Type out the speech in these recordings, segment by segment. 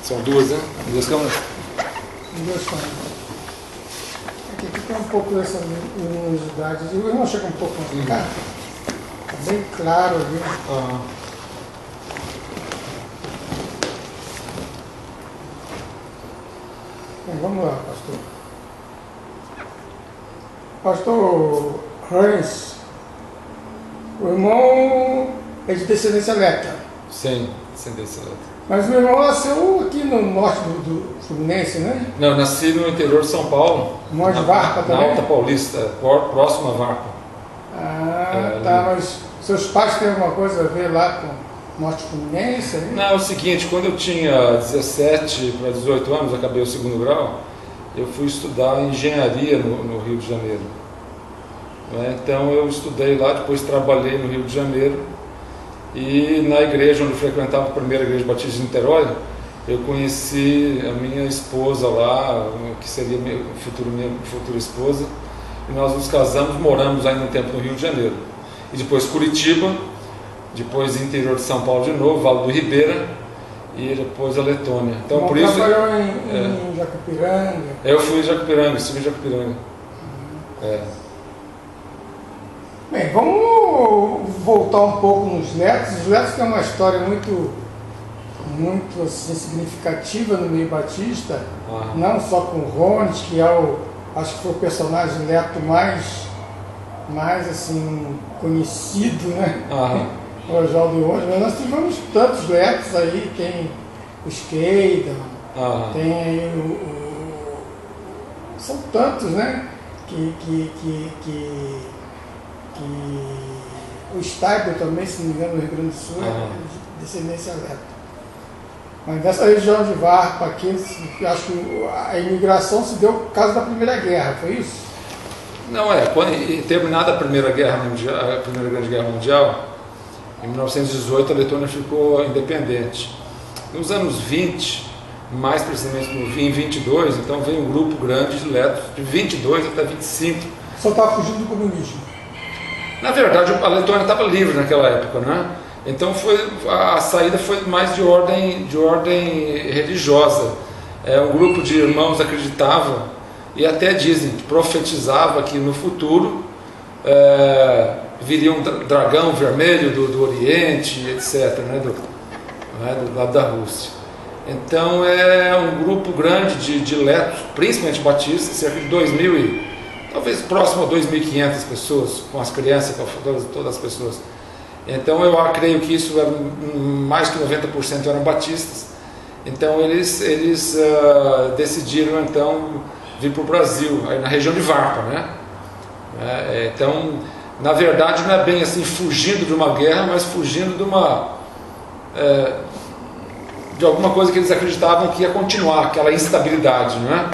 São duas, né? Duas câmeras? Duas câmeras. Aqui tem um pouco dessa luminosidade. O irmão chega um pouco mais cá. Tá bem claro ali. Bem, vamos lá, pastor. Pastor Hans, o irmão é de descendência leta. Sim, descendência leta. Mas meu irmão nasceu aqui no norte do Fluminense, né? Não, eu nasci no interior de São Paulo. No de Varpa também? Na Alta Paulista, próximo a Varpa. Ah, tá, mas seus pais têm alguma coisa a ver lá com o norte Fluminense? Né? Não, é o seguinte, quando eu tinha 17 para 18 anos, acabei o segundo grau, eu fui estudar engenharia no Rio de Janeiro. Então eu estudei lá, depois trabalhei no Rio de Janeiro. E na igreja onde eu frequentava, a primeira igreja batista de Niterói, eu conheci a minha esposa lá, que seria minha futura esposa, e nós nos casamos, moramos ainda um tempo no Rio de Janeiro. E depois Curitiba, depois interior de São Paulo de novo, Vale do Ribeira, e depois a Letônia. Então por isso... trabalhou em Jacupiranga? Eu fui em Jacupiranga, estive em Jacupiranga. Bem, vamos voltar um pouco nos netos. Os netos têm uma história muito assim, significativa no meio batista, não só com o Rones, que é acho que foi o personagem neto mais assim, conhecido, né? O Oswaldo Rones, mas nós tivemos tantos netos aí, tem o Skeidan, tem aí são tantos, né? O Staiber também, se não me engano, no Rio Grande do Sul, é de descendência leta. Mas nessa região de Varpa aqui, acho que a imigração se deu por causa da Primeira Guerra, foi isso? Não, quando terminada a Primeira Guerra Mundial, a Primeira Grande Guerra Mundial, em 1918 a Letônia ficou independente. Nos anos 20, mais precisamente em 22, então veio um grupo grande de letos, de 22 até 25. Só estava fugindo do comunismo. Na verdade, a Letônia estava livre naquela época, né? Então a saída foi mais de ordem religiosa. Um grupo de irmãos acreditava e até dizem, profetizava que no futuro viria um dragão vermelho do Oriente, etc., né? Do lado da Rússia. Então é um grupo grande de letos, principalmente batistas, cerca de 2.000 talvez próximo a 2.500 pessoas, com as crianças, com todas as pessoas. Então eu creio que isso era mais que 90% eram batistas. Então eles decidiram então vir para o Brasil, aí na região de Varpa, né? Então, na verdade, não é bem assim fugindo de uma guerra, mas fugindo de alguma coisa que eles acreditavam que ia continuar, aquela instabilidade, não é?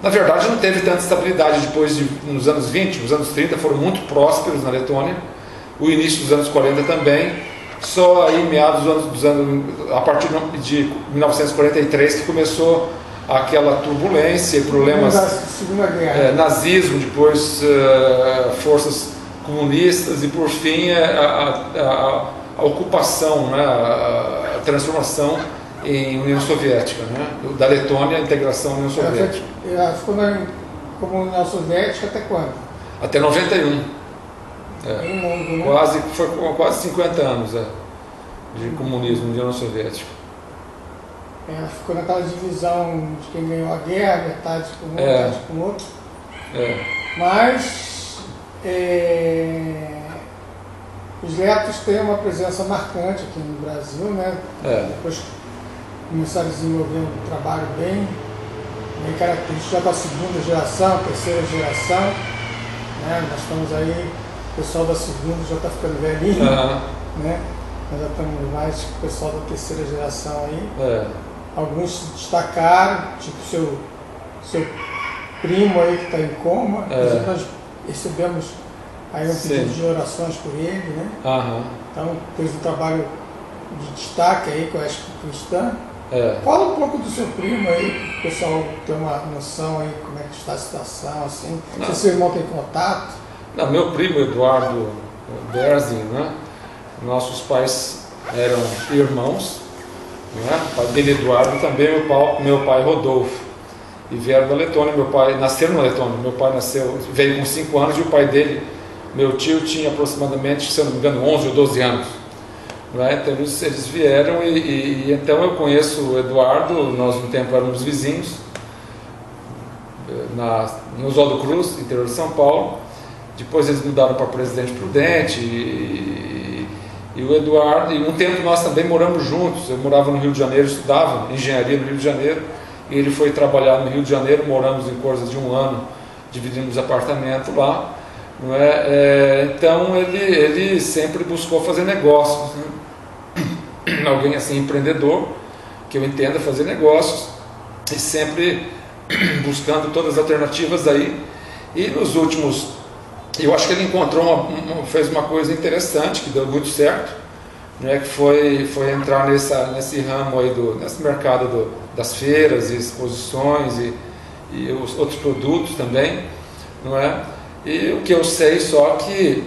Na verdade, não teve tanta estabilidade nos anos 20, os anos 30 foram muito prósperos na Letônia, o início dos anos 40 também, só aí meados dos anos, a partir de 1943 que começou aquela turbulência, problemas, Segunda Guerra. Nazismo, depois forças comunistas e por fim a ocupação, né, a transformação em União Soviética, né? Da Letônia, a integração à União Soviética. Ela ficou como União Soviética até quando? Até 91. Mundo, né? Foi quase 50 anos de comunismo na União Soviética. Ela ficou naquela divisão de quem ganhou a guerra, metade com um, metade com outro. Mas os letos têm uma presença marcante aqui no Brasil, né? Depois começaram a desenvolver um trabalho bem característico, já da segunda geração, terceira geração, né? Nós estamos aí, o pessoal da segunda já está ficando velhinho, né? Nós já estamos mais com o pessoal da terceira geração aí. Alguns se destacaram, tipo seu primo aí que está em coma, nós recebemos aí um pedido de orações por ele, né? Então fez um trabalho de destaque aí com a Escola Cristã. Fala um pouco do seu primo aí, para o pessoal ter uma noção aí como é que está a situação, assim. Se seu irmão tem contato. Não, meu primo Eduardo Berzin, né? Nossos pais eram irmãos, né? O pai dele, Eduardo, também meu pai Rodolfo. E vieram da Letônia, meu pai nasceu na Letônia, meu pai veio com 5 anos e o pai dele, meu tio, tinha aproximadamente, se eu não me engano, 11 ou 12 anos. Né? Então eles vieram e então eu conheço o Eduardo, nós no tempo éramos vizinhos, no Oswaldo Cruz, interior de São Paulo. Depois eles mudaram para Presidente Prudente e o Eduardo, e um tempo nós também moramos juntos. Eu morava no Rio de Janeiro, estudava engenharia no Rio de Janeiro, e ele foi trabalhar no Rio de Janeiro, moramos em coisa de 1 ano, dividimos apartamento lá. Não é? Então ele sempre buscou fazer negócios, né? Alguém assim, empreendedor, que eu entenda fazer negócios, e sempre buscando todas as alternativas aí. E nos últimos, eu acho que ele fez uma coisa interessante, que deu muito certo, né, que foi entrar nesse ramo aí, nesse mercado das feiras e exposições e os outros produtos também, não é? E o que eu sei só que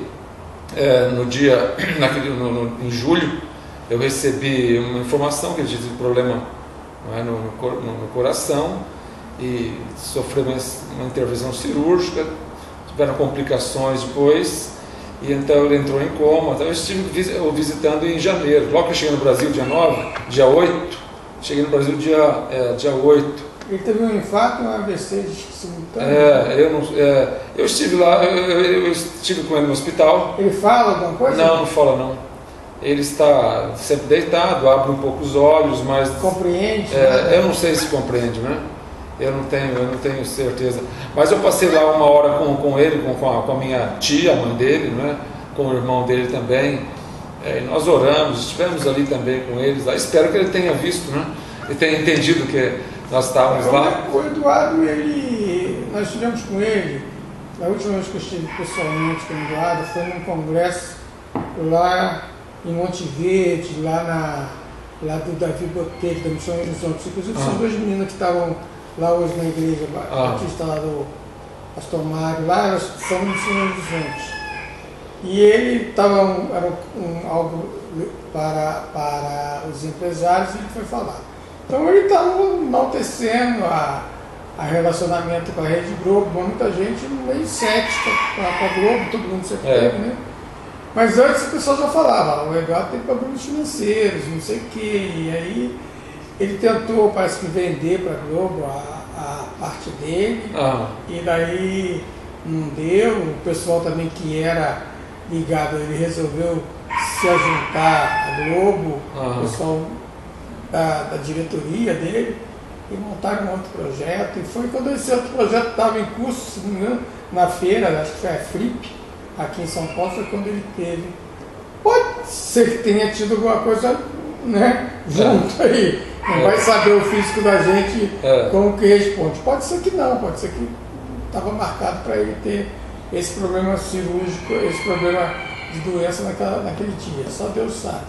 em julho eu recebi uma informação que ele tinha problema, não é, no coração, e sofreu uma intervenção cirúrgica, tiveram complicações depois, e então ele entrou em coma. Então eu estive visitando em janeiro, logo que eu cheguei no Brasil, dia 8, cheguei no Brasil dia 8. Ele teve um infarto, um AVC simultâneo? Eu estive lá, eu estive com ele no hospital. Ele fala alguma coisa? Não fala não. Ele está sempre deitado, abre um pouco os olhos, mas... Compreende? Eu não sei se compreende, né? Eu não tenho certeza. Mas eu passei lá 1 hora com ele, com a minha tia, a mãe dele, né? Com o irmão dele também. Nós oramos, estivemos ali também com eles. Espero que ele tenha visto, né? Ele tenha entendido que nós estávamos lá. O Eduardo, nós estivemos com ele, a última vez que eu estive pessoalmente com o Eduardo foi num congresso lá em Monte Verde, lá do Davi Botelho, da Missão Horizonte. Inclusive são 2 meninas que estavam lá hoje na igreja batista lá do Pastor Mário, lá elas são no Missão Horizonte. E ele estava algo para os empresários e ele foi falar. Então ele estava enaltecendo a relacionamento com a Rede Globo, muita gente meio cética com a Globo, todo mundo sempre teve, né? Mas antes o pessoal já falava, o Eduardo tem problemas financeiros, não sei o quê, e aí ele tentou, parece que, vender para a Globo a parte dele, e daí não deu. O pessoal também que era ligado, ele resolveu se ajuntar à Globo, o pessoal da diretoria dele, e montaram um outro projeto. E foi quando esse outro projeto estava em curso, se não me engano, na feira, acho que foi a Flip, aqui em São Paulo, foi quando ele teve. Pode ser que tenha tido alguma coisa, né, junto aí. Não vai saber o físico da gente como que responde. Pode ser que não, pode ser que estava marcado para ele ter esse problema cirúrgico, esse problema de doença naquele dia. Só Deus sabe.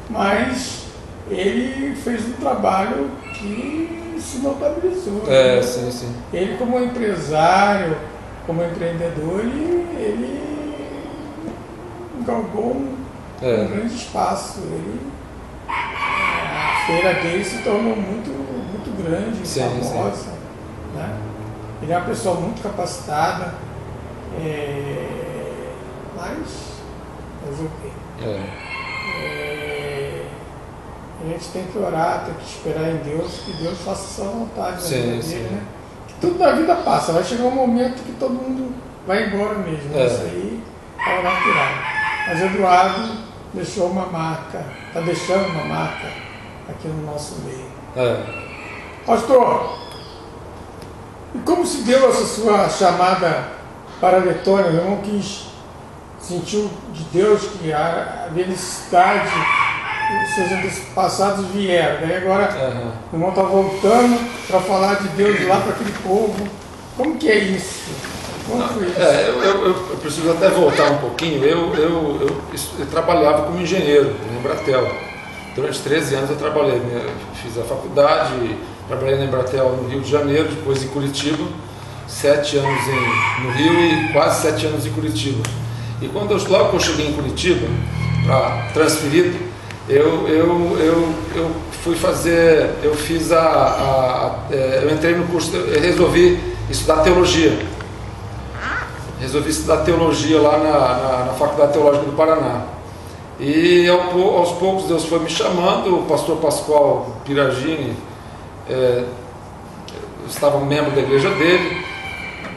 Mas ele fez um trabalho que se notabilizou. Sim. Ele, como empresário, como empreendedor, ele galgou um grande espaço. A feira dele se tornou muito grande, famosa. Né? Ele é uma pessoa muito capacitada, mas fazer o quê? A gente tem que orar, tem que esperar em Deus, que Deus faça a sua vontade na vida dele, né? Que tudo na vida passa, vai chegar um momento que todo mundo vai embora mesmo, né? Isso aí é o natural. Mas Eduardo deixou uma marca, está deixando uma marca aqui no nosso meio. Pastor, e como se deu essa sua chamada para a Letônia? O irmão sentiu de Deus que havia necessidade, seus antepassados vieram, daí agora o irmão está voltando para falar de Deus lá para aquele povo. Como que é isso? Como foi isso? Eu preciso até voltar um pouquinho. Eu trabalhava como engenheiro na Embratel. Durante 13 anos eu trabalhei, fiz a faculdade, trabalhei na Embratel no Rio de Janeiro, depois em Curitiba, 7 anos no Rio e quase 7 anos em Curitiba. E logo que eu cheguei em Curitiba, para transferido, eu eu entrei no curso, eu resolvi estudar teologia. Resolvi estudar teologia lá na Faculdade Teológica do Paraná. E aos poucos Deus foi me chamando. O pastor Pascoal Piragini estava membro da igreja dele,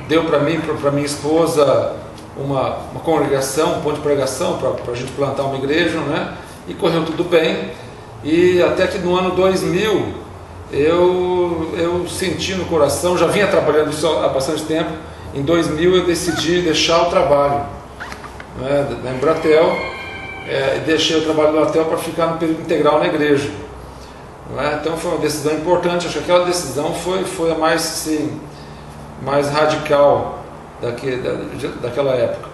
deu para mim, para minha esposa, uma congregação, um ponto de pregação para a gente plantar uma igreja, né? E correu tudo bem. E até que no ano 2000 eu senti no coração, já vinha trabalhando isso há bastante tempo. Em 2000 eu decidi deixar o trabalho, né, da Embratel, e deixei o trabalho da Embratel para ficar no período integral na igreja. Né? Então foi uma decisão importante. Acho que aquela decisão foi a mais radical daquela época.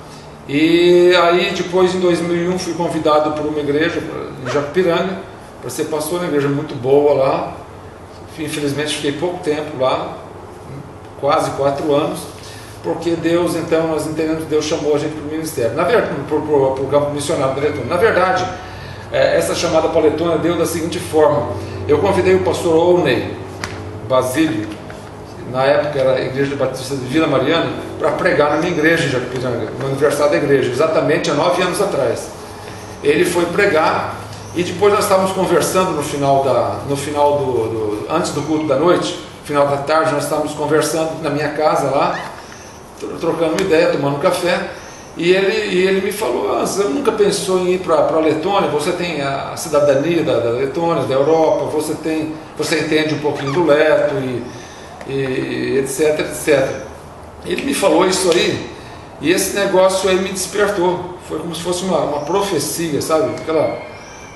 E aí depois, em 2001, fui convidado por uma igreja em Jacupiranga para ser pastor, uma igreja muito boa lá. Infelizmente fiquei pouco tempo lá, quase 4 anos, porque Deus, então, nós entendemos, Deus chamou a gente para o ministério, na verdade, para o campo missionário da Letônia. Na verdade, essa chamada para a Letônia deu da seguinte forma: eu convidei o pastor Owney Basílio, na época era a Igreja Batista de Vila Mariana, para pregar na minha igreja em Jacupiranga, no aniversário da igreja, exatamente há 9 anos atrás. Ele foi pregar, e depois nós estávamos conversando antes do culto da noite, final da tarde, nós estávamos conversando na minha casa lá, trocando uma ideia, tomando um café, e ele me falou: você nunca pensou em ir para a Letônia? Você tem a cidadania da Letônia, da Europa, você entende um pouquinho do leto, e etc, etc. Ele me falou isso aí, e esse negócio aí me despertou. Foi como se fosse uma profecia, sabe?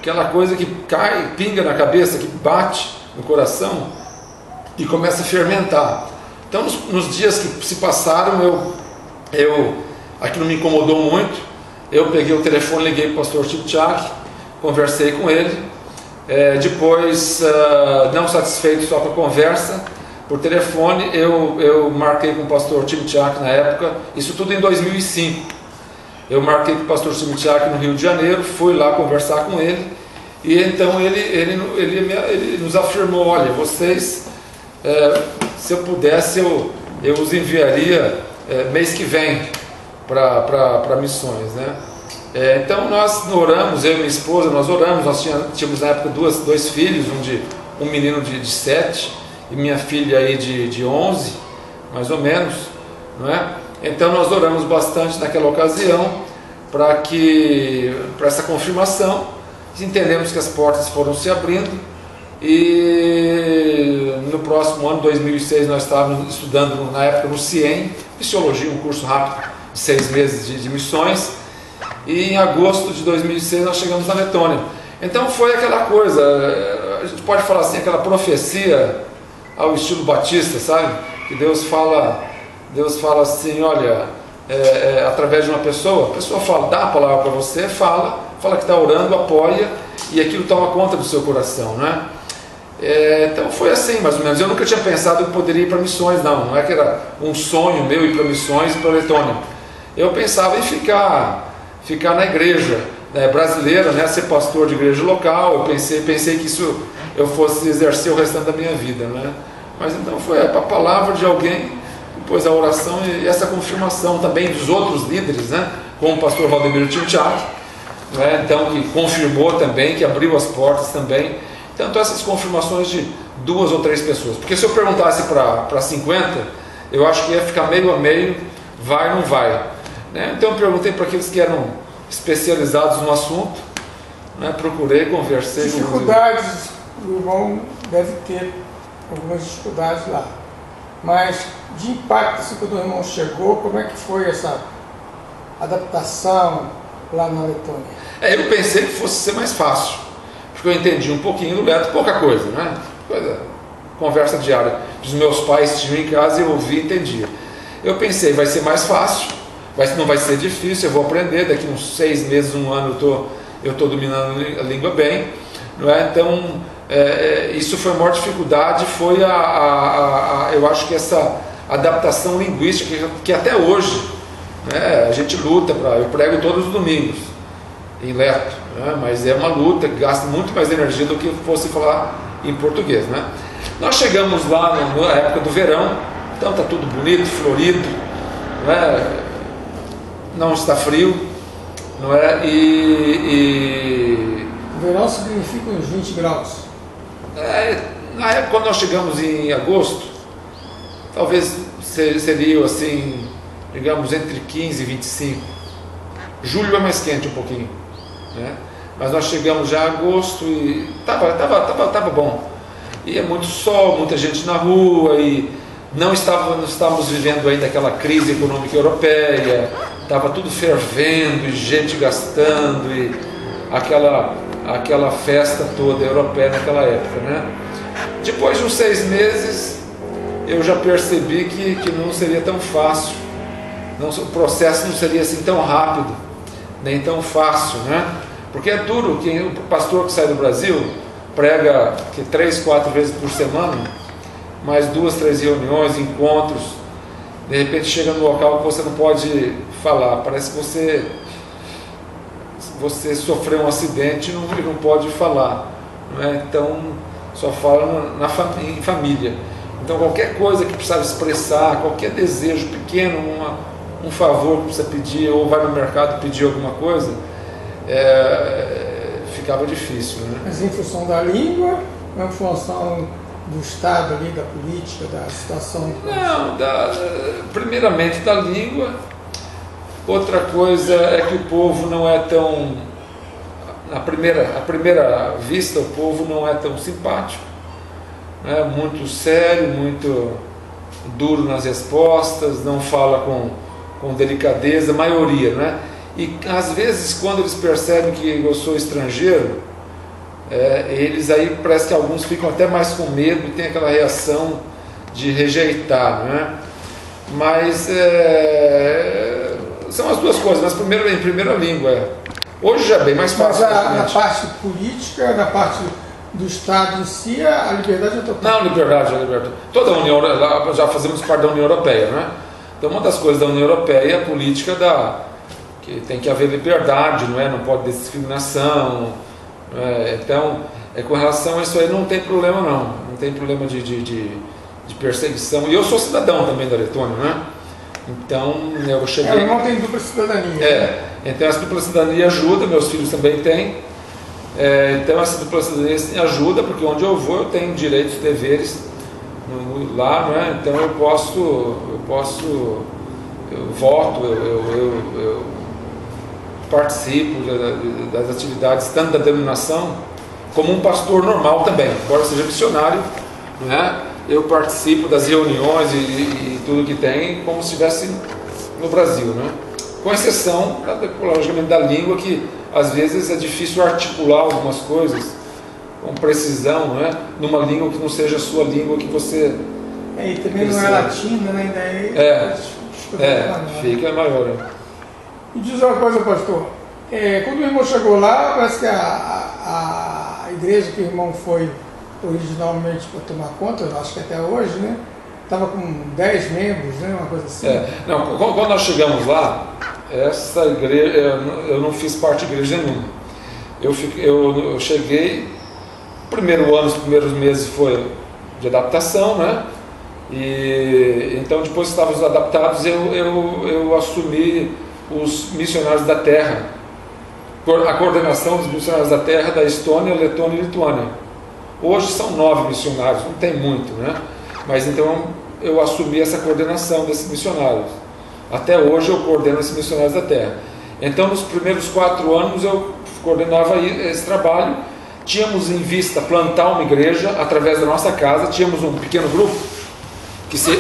Aquela coisa que cai, pinga na cabeça, que bate no coração e começa a fermentar. Então, nos dias que se passaram, aquilo me incomodou muito. Eu peguei o telefone, liguei para o pastor Chipchak, conversei com ele. Depois, não satisfeito só com a conversa, por telefone, eu marquei com o pastor Chipchak na época, isso tudo em 2005. Eu marquei com o pastor Chipchak no Rio de Janeiro, fui lá conversar com ele, e então ele nos afirmou: olha, vocês, se eu pudesse, eu os enviaria mês que vem para missões, né? Então nós oramos, eu e minha esposa, nós tínhamos na época dois filhos, um menino de 7 e minha filha aí de 11, mais ou menos, não é? Então nós oramos bastante naquela ocasião para essa confirmação. Entendemos que as portas foram se abrindo, e no próximo ano, 2006, nós estávamos estudando na época no CIEM, Missiologia, um curso rápido de 6 meses de missões, e em agosto de 2006 nós chegamos na Letônia. Então foi aquela coisa, a gente pode falar assim, aquela profecia ao estilo batista, sabe? Que Deus fala assim: olha, através de uma pessoa, a pessoa fala, dá a palavra para você, fala que está orando, apoia, e aquilo toma conta do seu coração, né? Então foi assim, mais ou menos. Eu nunca tinha pensado que poderia ir para missões, não é que era um sonho meu ir para missões, para a Letônia. Eu pensava em ficar na igreja, né, brasileira, né, ser pastor de igreja local. Eu pensei que isso eu fosse exercer o restante da minha vida, né? Mas então foi a palavra de alguém, depois a oração e essa confirmação também dos outros líderes, né, como o pastor Valdemiro Chipchak, né, então, que confirmou também, que abriu as portas também. Então essas confirmações de 2 ou 3 pessoas, porque se eu perguntasse para 50, eu acho que ia ficar meio a meio, vai ou não vai, né? Então eu perguntei para aqueles que eram especializados no assunto, né? Procurei, conversei. Dificuldades, o irmão deve ter algumas dificuldades lá, mas de impacto, assim, quando o irmão chegou, como é que foi essa adaptação lá na Letônia? Eu pensei que fosse ser mais fácil, porque eu entendi um pouquinho do leto, pouca coisa, né? Conversa diária que os meus pais tinham em casa, eu ouvia e entendia. Eu pensei, vai ser mais fácil, não vai ser difícil, eu vou aprender, daqui uns 6 meses, 1 ano eu estou dominando a língua bem, não é? Então, isso foi a maior dificuldade, foi eu acho que essa adaptação linguística que até hoje, né, a gente luta eu prego todos os domingos, em leto, né? Mas é uma luta que gasta muito mais energia do que fosse falar em português, né? Nós chegamos lá na época do verão, então está tudo bonito, florido, né? Não está frio, não é? Verão significa uns 20 graus. Na época, quando nós chegamos em agosto, talvez seria assim, digamos, entre 15 e 25. Julho é mais quente um pouquinho, né? Mas nós chegamos já em agosto e tava bom. E é muito sol, muita gente na rua, e não estávamos vivendo ainda aquela crise econômica europeia, estava tudo fervendo, e gente gastando, e aquela festa toda europeia naquela época, né? Depois de uns 6 meses, eu já percebi que não seria tão fácil, o processo não seria assim tão rápido, nem tão fácil, né? Porque é duro, que o pastor que sai do Brasil prega 3, 4 vezes por semana, mais 2, 3 reuniões, encontros, de repente chega no local que você não pode falar, parece que você sofreu um acidente e não pode falar, não é? Então só fala em família. Então qualquer coisa que precisava expressar, qualquer desejo pequeno, um favor que precisa pedir, ou vai no mercado pedir alguma coisa, ficava difícil, né? Mas em função da língua, ou em função do Estado ali, da política, da situação? Não, primeiramente da língua. Outra coisa é que o povo não é tão, à primeira vista, o povo não é tão simpático, né? Muito sério, muito duro nas respostas, não fala com delicadeza, a maioria, né? E às vezes, quando eles percebem que eu sou estrangeiro, eles aí parece que alguns ficam até mais com medo e tem aquela reação de rejeitar, né? Mas são as duas coisas, mas em primeira língua. Hoje já é bem mais fácil. Mas na parte política, na parte do Estado em si, a liberdade é total. Não, liberdade. Toda a União, já fazemos parte da União Europeia, né? Então uma das coisas da União Europeia é a política que tem que haver liberdade, não é? Não pode ter discriminação. Então, com relação a isso aí não tem problema não tem problema de perseguição. E eu sou cidadão também da Letônia, né? Então eu cheguei... Eu não tenho dupla cidadania. Então essa dupla cidadania ajuda, meus filhos também têm. Então essa dupla cidadania ajuda, porque onde eu vou eu tenho direitos e deveres lá, não é? Então eu voto, eu participo das atividades tanto da denominação como um pastor normal também, embora seja missionário, né? Eu participo das reuniões e tudo que tem como se estivesse no Brasil, né? Com exceção, logicamente, da língua, que às vezes é difícil articular algumas coisas com precisão, né? Numa língua que não seja a sua língua que você... E também não é latina, né? Daí fica maior. E diz uma coisa, pastor, quando o irmão chegou lá, parece que a igreja que o irmão foi originalmente para tomar conta, acho que até hoje, né? Estava com 10 membros, né? Uma coisa assim. Não, quando nós chegamos lá, essa igreja, eu não fiz parte de igreja nenhuma. Eu cheguei, primeiro ano, os primeiros meses foi de adaptação, né? E então depois que estávamos adaptados, eu assumi os missionários da terra, a coordenação dos missionários da terra da Estônia, Letônia e Lituânia. Hoje são 9 missionários, não tem muito, né? Mas então eu assumi essa coordenação desses missionários. Até hoje eu coordeno esses missionários da terra. Então nos primeiros 4 anos eu coordenava esse trabalho. Tínhamos em vista plantar uma igreja através da nossa casa. Tínhamos um pequeno grupo,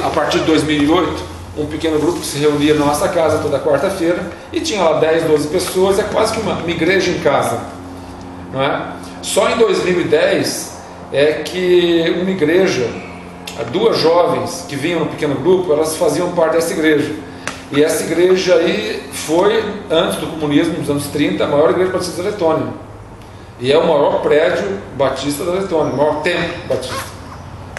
a partir de 2008, um pequeno grupo que se reunia na nossa casa toda quarta-feira, e tinha lá 10, 12 pessoas, é quase que uma igreja em casa, não é? Só em 2010 é que uma igreja, 2 jovens que vinham no pequeno grupo, elas faziam parte dessa igreja, e essa igreja aí foi, antes do comunismo, nos anos 30, a maior igreja batista da Letônia, e é o maior prédio batista da Letônia, o maior templo batista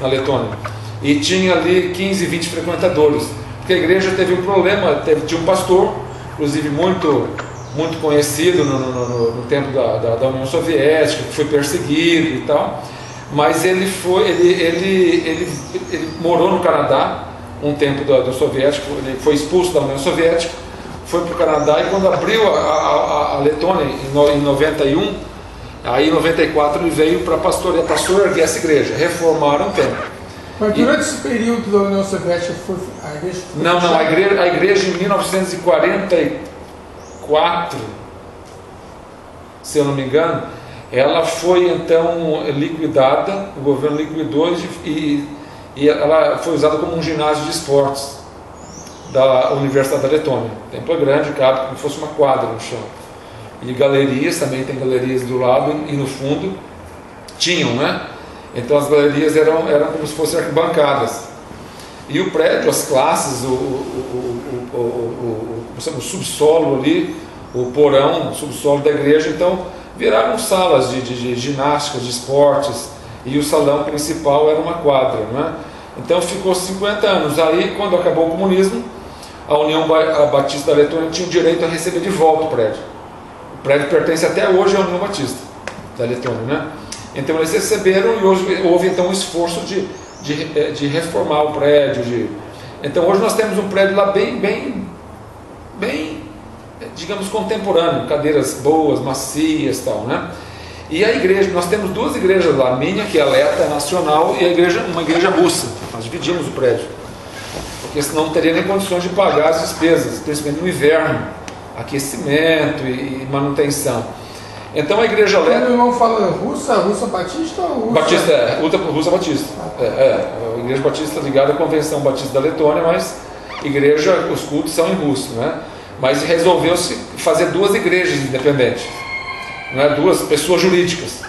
na Letônia, e tinha ali 15, 20 frequentadores, porque a igreja teve um problema, tinha um pastor, inclusive muito muito conhecido no tempo da União Soviética, que foi perseguido e tal, mas ele morou no Canadá um tempo do soviético, ele foi expulso da União Soviética, foi para o Canadá, e quando abriu a Letônia em 91, aí em 94 ele veio para pastorear, erguer essa igreja, reformaram o templo. Mas durante esse período da União Soviética a igreja foi Não, a igreja em 1944, se eu não me engano, ela foi então liquidada, o governo liquidou e ela foi usada como um ginásio de esportes da Universidade da Letônia. O templo é grande, cabe como se fosse uma quadra no chão. E galerias, também tem galerias do lado e no fundo, tinham, né? Então as galerias eram como se fossem arquibancadas. E o prédio, as classes, o subsolo ali, o porão, o subsolo da igreja, então viraram salas de ginástica, de esportes, e o salão principal era uma quadra, né? Então ficou 50 anos. Aí, quando acabou o comunismo, a União Batista da Letônia tinha o direito a receber de volta o prédio. O prédio pertence até hoje à União Batista da Letônia, né? Então eles receberam, e hoje houve então um esforço de reformar o prédio. Então hoje nós temos um prédio lá bem, digamos, contemporâneo, cadeiras boas, macias, tal, né? E a igreja, nós temos duas igrejas lá, a minha, que é a Leta Nacional, e uma igreja russa. Nós dividimos o prédio, porque senão não teria nem condições de pagar as despesas, principalmente no inverno, aquecimento e manutenção. Então a igreja Leta... Quando o irmão fala russa batista ou russa? Batista, russa batista. A igreja batista ligada à Convenção Batista da Letônia, mas os cultos são em russo, né? Mas resolveu-se fazer duas igrejas independentes, né? Duas pessoas jurídicas,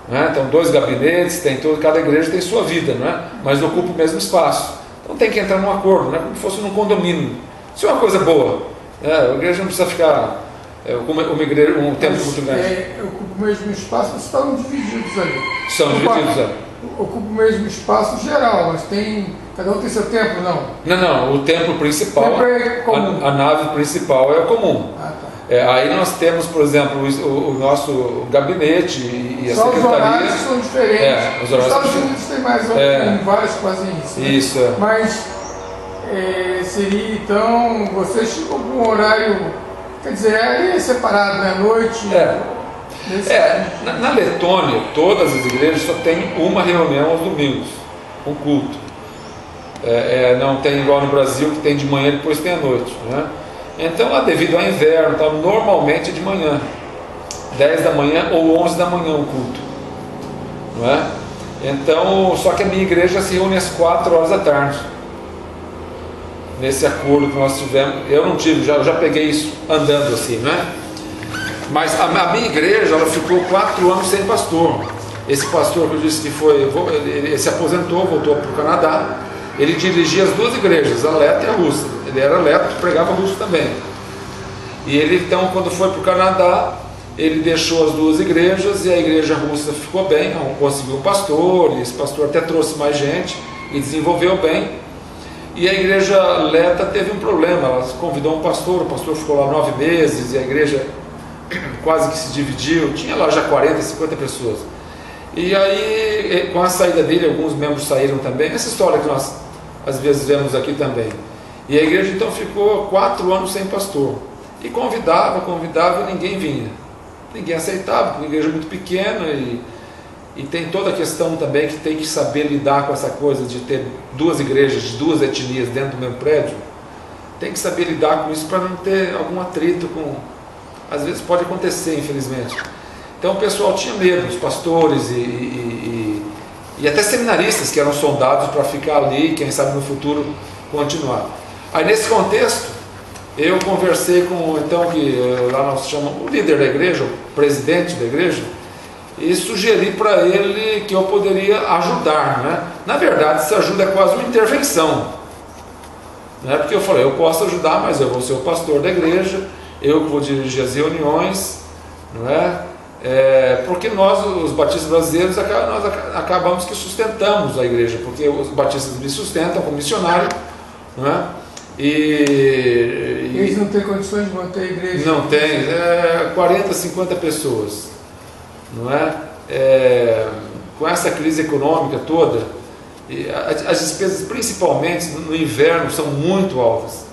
né? Então 2 gabinetes, cada igreja tem sua vida, né? Mas ocupa o mesmo espaço. Então tem que entrar num acordo, né? Como se fosse num condomínio. Isso é uma coisa boa, né? A igreja não precisa ficar um templo muito grande. Ocupa o mesmo espaço, mas estão divididos ali. São divididos, Ocupa o mesmo espaço geral, mas cada um tem seu templo, não? Não, o templo principal, a nave principal é o comum. Ah, tá. Aí nós temos, por exemplo, o nosso gabinete e a só secretaria. Os horários são diferentes. Os horários Estados Unidos tem mais tem vários que fazem isso. Né? Isso. Mas seria então, vocês ficam com um horário, quer dizer, aí é separado, né? À noite. Na Letônia, todas as igrejas só tem uma reunião aos domingos, um culto. Não tem igual no Brasil, que tem de manhã e depois tem à noite, né? Então, devido ao inverno, normalmente é de manhã, 10 da manhã ou 11 da manhã o culto, não é? Então, só que a minha igreja se reúne às 4 horas da tarde. Nesse acordo que nós tivemos, eu não tive, eu já peguei isso andando assim, né? Mas a minha igreja, ela ficou 4 anos sem pastor. Esse pastor que eu disse que ele se aposentou, voltou para o Canadá. Ele dirigia as duas igrejas, a Leta e a russa. Ele era leto, pregava russo também. E ele então, quando foi para o Canadá, ele deixou as duas igrejas, e a igreja russa ficou bem, conseguiu um pastor, e esse pastor até trouxe mais gente e desenvolveu bem. E a igreja Leta teve um problema, ela convidou um pastor, o pastor ficou lá 9 meses, e a igreja quase que se dividiu, tinha lá já 40, 50 pessoas. E aí, com a saída dele, alguns membros saíram também, essa história que nós às vezes vemos aqui também. E a igreja então ficou 4 anos sem pastor, e convidava e ninguém vinha, ninguém aceitava, porque a igreja é muito pequena, e tem toda a questão também que tem que saber lidar com essa coisa de ter duas igrejas de duas etnias dentro do mesmo prédio. Tem que saber lidar com isso para não ter algum atrito às vezes pode acontecer, infelizmente. Então o pessoal tinha medo, os pastores e até seminaristas que eram sondados para ficar ali, quem sabe no futuro continuar. Aí nesse contexto, eu conversei com, então, que lá nós chamamos o líder da igreja, o presidente da igreja, e sugeri para ele que eu poderia ajudar, né? Na verdade, essa ajuda é quase uma intervenção, né? Porque eu falei, eu posso ajudar, mas eu vou ser o pastor da igreja, eu que vou dirigir as reuniões, não é? Porque nós, os batistas brasileiros, nós acabamos que sustentamos a igreja, porque os batistas me sustentam como missionário, não é? Eles não têm condições de manter a igreja? Não tem, 40, 50 pessoas, não é? Com essa crise econômica toda, as despesas, principalmente no inverno, são muito altas.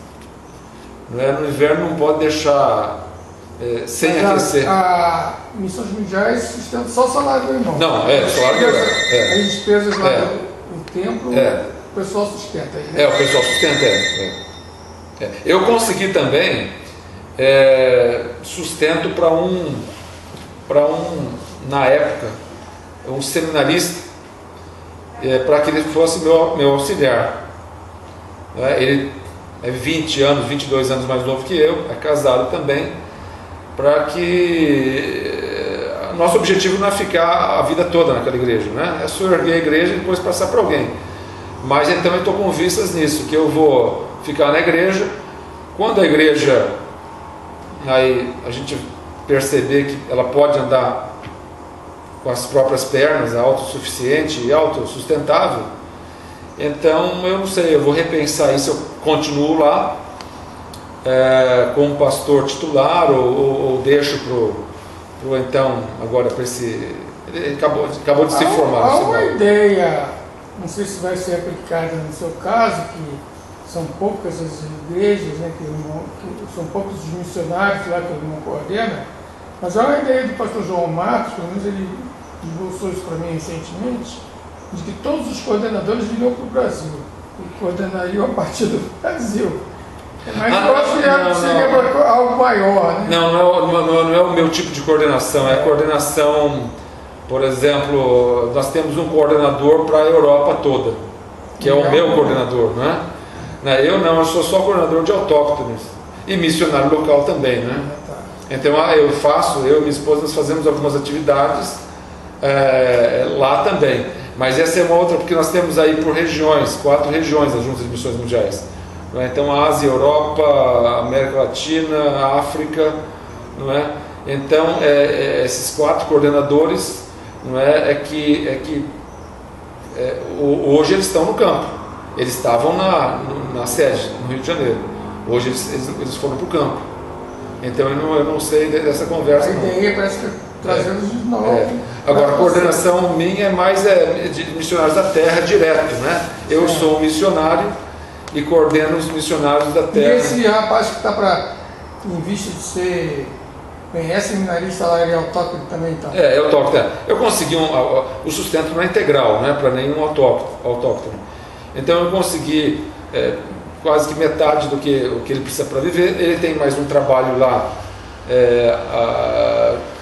Não é? No inverno não pode deixar sem aquecer. A Missões Mundiais sustenta só o salário do irmão. Não, salário do irmão. As despesas lá do templo, o pessoal sustenta. O pessoal sustenta, Eu consegui também sustento para na época, um seminarista, para que ele fosse meu auxiliar. Ele é 20 anos, 22 anos mais novo que eu, é casado também, para que nosso objetivo não é ficar a vida toda naquela igreja, né? É só erguer a igreja e depois passar para alguém. Mas então eu estou com vistas nisso, que eu vou ficar na igreja. Quando a igreja, aí a gente perceber que ela pode andar com as próprias pernas, autossuficiente e autossustentável, então eu não sei, eu vou repensar isso, eu continuo lá como pastor titular ou deixo pro então, agora para esse... Ele acabou de se formar. Há uma ideia, não sei se vai ser aplicada no seu caso, que são poucas as igrejas, né, que são poucos os missionários lá que o irmão coordena, mas há uma ideia do pastor João Marcos, pelo menos ele esboçou isso para mim recentemente, de que todos os coordenadores viriam para o Brasil e coordenariam a partir do Brasil. Mas eu acho que seria algo maior, né? Não é o meu tipo de coordenação, é a coordenação, por exemplo, nós temos um coordenador para a Europa toda, que é o meu coordenador, né? Eu sou só coordenador de autóctones e missionário local também, né? Então eu e minha esposa, nós fazemos algumas atividades lá também, mas essa é uma outra, porque nós temos aí por regiões, 4 regiões as Juntas de Missões Mundiais. Então Ásia, Europa, América Latina, África, não é? Então esses 4 coordenadores, não é, hoje eles estão no campo. Eles estavam na sede, no Rio de Janeiro. Hoje eles foram para o campo. Então eu não sei dessa conversa. A ideia parece que trazendo de novo. Agora a coordenação minha é mais de missionários da terra direto, né? Eu sou um missionário e coordeno os missionários da terra. E esse rapaz que está em vista de ser seminarista lá, ele é autóctone também, então? É autóctone. Eu consegui o sustento não é integral, né, para nenhum autóctone. Então eu consegui quase que metade do que ele precisa para viver. Ele tem mais um trabalho lá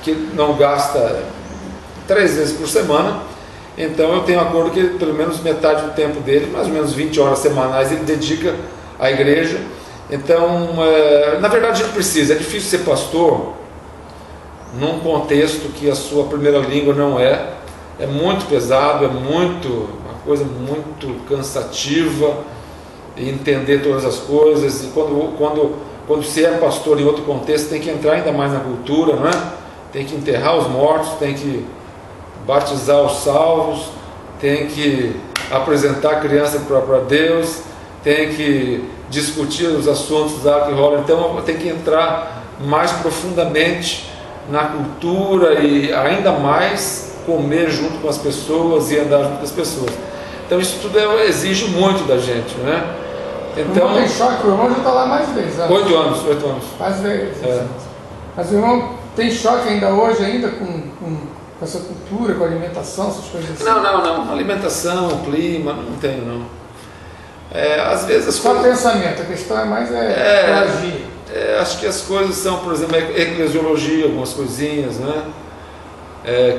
que não gasta 3 vezes por semana. Então eu tenho acordo que pelo menos metade do tempo dele, mais ou menos 20 horas semanais, ele dedica à igreja. Então, na verdade a gente precisa, é difícil ser pastor num contexto que a sua primeira língua não é muito pesado, uma coisa muito cansativa, entender todas as coisas, e quando você é pastor em outro contexto, tem que entrar ainda mais na cultura, não é? Tem que enterrar os mortos, tem que batizar os salvos, tem que apresentar a criança para Deus, tem que discutir os assuntos lá que rolam. Então tem que entrar mais profundamente na cultura e ainda mais comer junto com as pessoas e andar junto com as pessoas. Então isso tudo exige muito da gente, né? Então, o irmão tem choque, o irmão já está lá mais de 10 anos. 8 anos. Quase 10 anos. Mas o irmão tem choque ainda hoje, com essa cultura, com a alimentação, essas coisas assim? Não. Alimentação, clima, não tenho, não. Às vezes só pensamento, a questão é mais agir. Acho que as coisas são, por exemplo, eclesiologia, algumas coisinhas, né?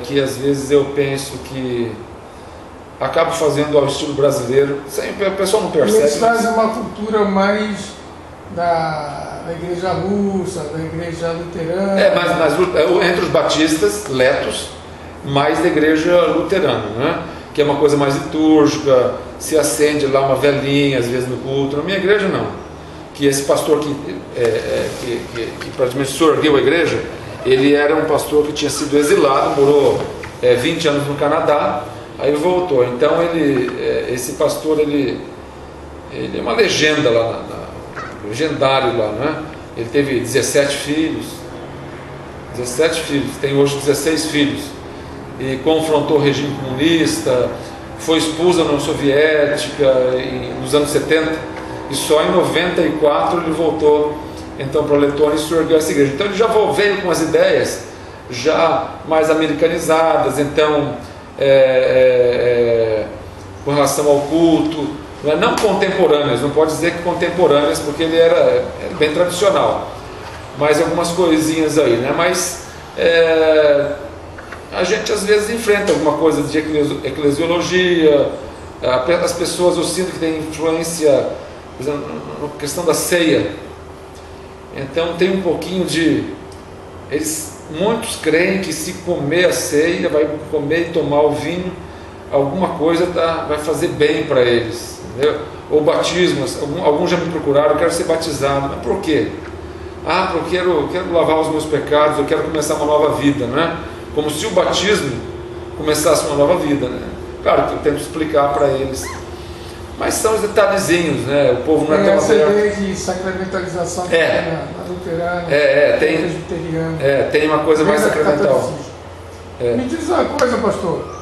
Que às vezes eu penso que acabo fazendo ao estilo brasileiro, o pessoal não percebe. Eles trazem uma cultura mais da igreja russa, da igreja luterana. Mas entre os batistas, letos, mais da igreja luterana, né? Que é uma coisa mais litúrgica, se acende lá uma velinha, às vezes no culto. Na minha igreja não. Que esse pastor que praticamente sorgueu a igreja, ele era um pastor que tinha sido exilado, morou 20 anos no Canadá, aí voltou. Então esse pastor, ele é uma legenda lá legendário lá, né? Ele teve 17 filhos, tem hoje 16 filhos, e confrontou o regime comunista, foi expulso da União Soviética nos anos 70, e só em 94 ele voltou então para a Letônia e surgiu essa igreja. Então ele já veio com as ideias já mais americanizadas, então com relação ao culto, não contemporâneas, não pode dizer que contemporâneas, porque ele era bem tradicional, mas algumas coisinhas aí, né? Mas a gente às vezes enfrenta alguma coisa de eclesiologia, as pessoas, eu sinto que tem influência na questão da ceia, então tem um pouquinho de... muitos creem que se comer a ceia, vai comer e tomar o vinho, alguma coisa vai fazer bem para eles, entendeu? Ou batismos, alguns já me procuraram, eu quero ser batizado, mas por quê? Porque eu quero lavar os meus pecados, eu quero começar uma nova vida, né? Como se o batismo começasse uma nova vida, né? Claro que eu tento explicar para eles, mas são os detalhezinhos, né? O povo não é tão aberto. Essa ideia de sacramentalização na luterana, presbiteriana. Tem uma coisa mais sacramental. Me diz uma coisa, pastor.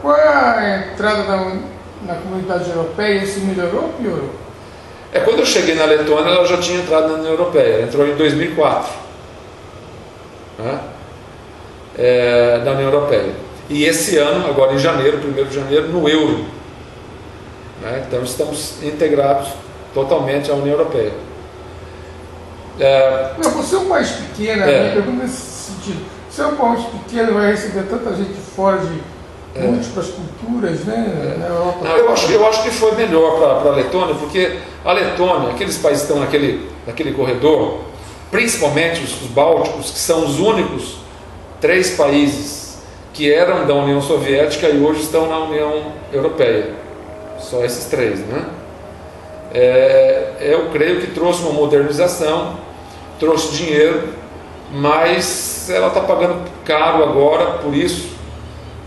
Qual é a entrada na comunidade europeia? Isso melhorou ou piorou? Quando eu cheguei na Letônia, ela já tinha entrado na União Europeia, ela entrou em 2004, né? Da União Europeia. E esse ano, agora em janeiro, 1º de janeiro, no euro, né? Então estamos integrados totalmente à União Europeia. Você é um país pequeno, minha pergunta nesse sentido. Você é um país pequeno, vai receber tanta gente fora de múltiplas culturas, né? Na Europa. Não, eu acho que foi melhor para a Letônia, porque a Letônia, aqueles países que estão naquele corredor, principalmente os bálticos, que são os únicos 3 países que eram da União Soviética e hoje estão na União Europeia. Só esses 3, né? Eu creio que trouxe uma modernização, trouxe dinheiro, mas ela está pagando caro agora por isso.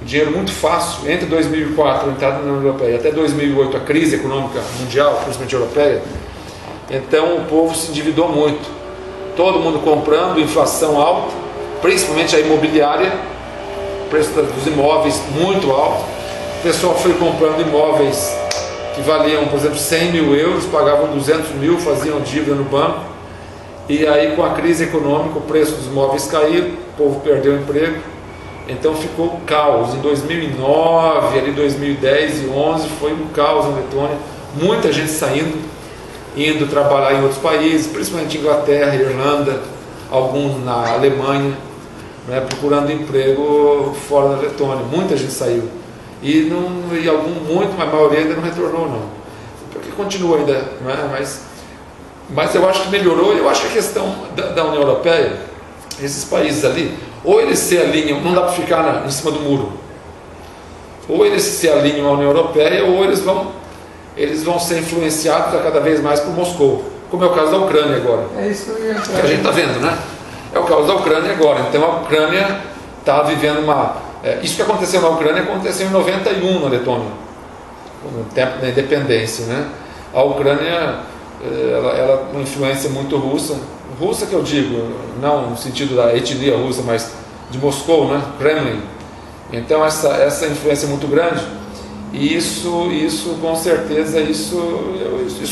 Dinheiro muito fácil. Entre 2004, a entrada na União Europeia, até 2008, a crise econômica mundial, principalmente europeia, então o povo se endividou muito. Todo mundo comprando, inflação alta, principalmente a imobiliária, preço dos imóveis muito alto. O pessoal foi comprando imóveis que valiam, por exemplo, 100 mil euros, pagavam 200 mil, faziam dívida no banco, e aí com a crise econômica o preço dos imóveis caiu, o povo perdeu o emprego, então ficou um caos. Em 2009, ali 2010 e 2011 foi um caos na Letônia, muita gente saindo, indo trabalhar em outros países, principalmente Inglaterra, Irlanda, alguns na Alemanha, né, procurando emprego fora da Letônia. Muita gente saiu. E mas a maioria ainda não retornou, não. Porque continua ainda, não é? Mas eu acho que melhorou. Eu acho que a questão da União Europeia, esses países ali, ou eles se alinham, não dá para ficar em cima do muro, ou eles se alinham à União Europeia, ou eles vão ser influenciados a cada vez mais por Moscou, como é o caso da Ucrânia agora. É isso que eu ia entrar. Que a gente está vendo, né? É o caso da Ucrânia agora. Então a Ucrânia está vivendo isso que aconteceu na Ucrânia aconteceu em 91 na Letônia, no tempo da independência, né? A Ucrânia, ela uma influência muito russa que eu digo, não no sentido da etnia russa, mas de Moscou, né? Kremlin. Então essa influência é muito grande, e isso com certeza, isso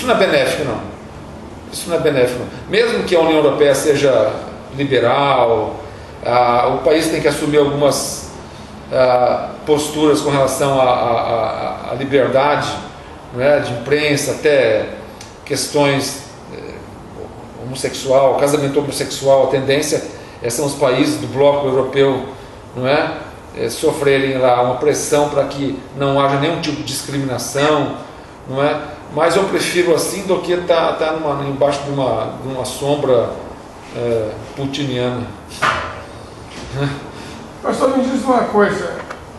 não é benéfico, não. Isso não é benéfico, não. Mesmo que a União Europeia seja liberal, o país tem que assumir algumas posturas com relação à liberdade, né, de imprensa, até questões homossexual, casamento homossexual. A tendência são os países do bloco europeu, não é? Sofrerem lá uma pressão para que não haja nenhum tipo de discriminação, não é? Mas eu prefiro assim do que estar embaixo de uma sombra putiniana. Pastor, me diz uma coisa,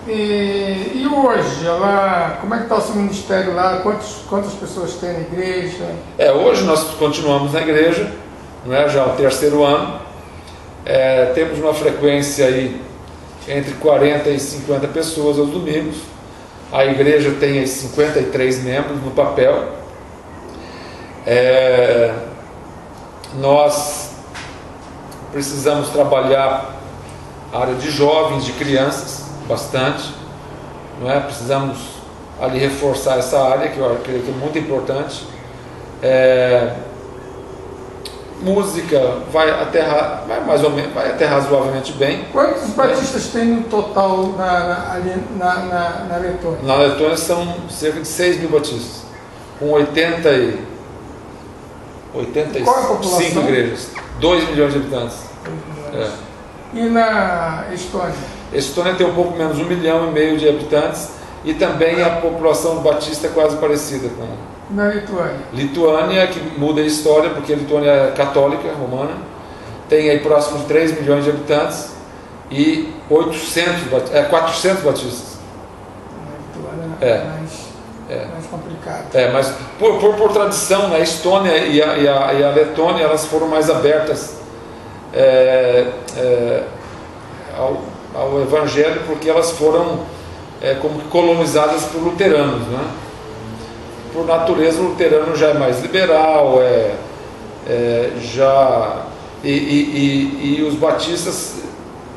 e hoje, como é que está o seu ministério lá? Quantas pessoas tem na igreja? Hoje nós continuamos na igreja, não é? Já o 3º ano, temos uma frequência aí entre 40 e 50 pessoas aos domingos. A igreja tem aí 53 membros no papel, Nós precisamos trabalhar a área de jovens, de crianças, bastante, não é? Precisamos ali reforçar essa área, que eu creio que é muito importante. Música vai até razoavelmente bem. Quantos batistas tem no total na Letônia? Na Letônia são cerca de 6 mil batistas, com 85 igrejas, 2 milhões de habitantes. 2 milhões. E na Estônia? Estônia tem um pouco menos, 1,5 milhão de habitantes, e também a população batista é quase parecida com... Na Lituânia? Lituânia, que muda a história, porque a Lituânia é católica, romana, tem aí próximo de 3 milhões de habitantes e 400 batistas. Na Lituânia é mais complicado. Mas por tradição, a Estônia e a Letônia, elas foram mais abertas ao evangelho, porque elas foram como que colonizadas por luteranos, né? Por natureza, o luterano já é mais liberal, e os batistas,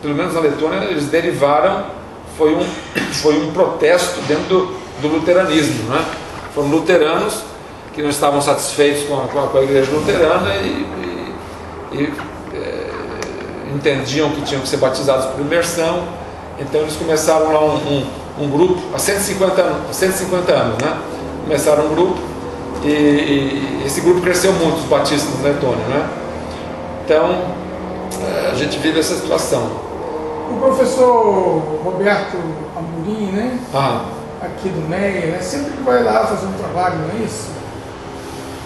pelo menos na Letônia, eles derivaram, foi um protesto dentro do luteranismo, né? Foram luteranos que não estavam satisfeitos com a igreja luterana e entendiam que tinham que ser batizados por imersão. Então eles começaram lá um grupo, há 150 anos, né? Começaram um grupo e esse grupo cresceu muito, os batistas na Letônia, né? Então a gente vive essa situação. O professor Roberto Amorim, né? Aqui do MEIA, né? Sempre vai lá fazer um trabalho, não é isso?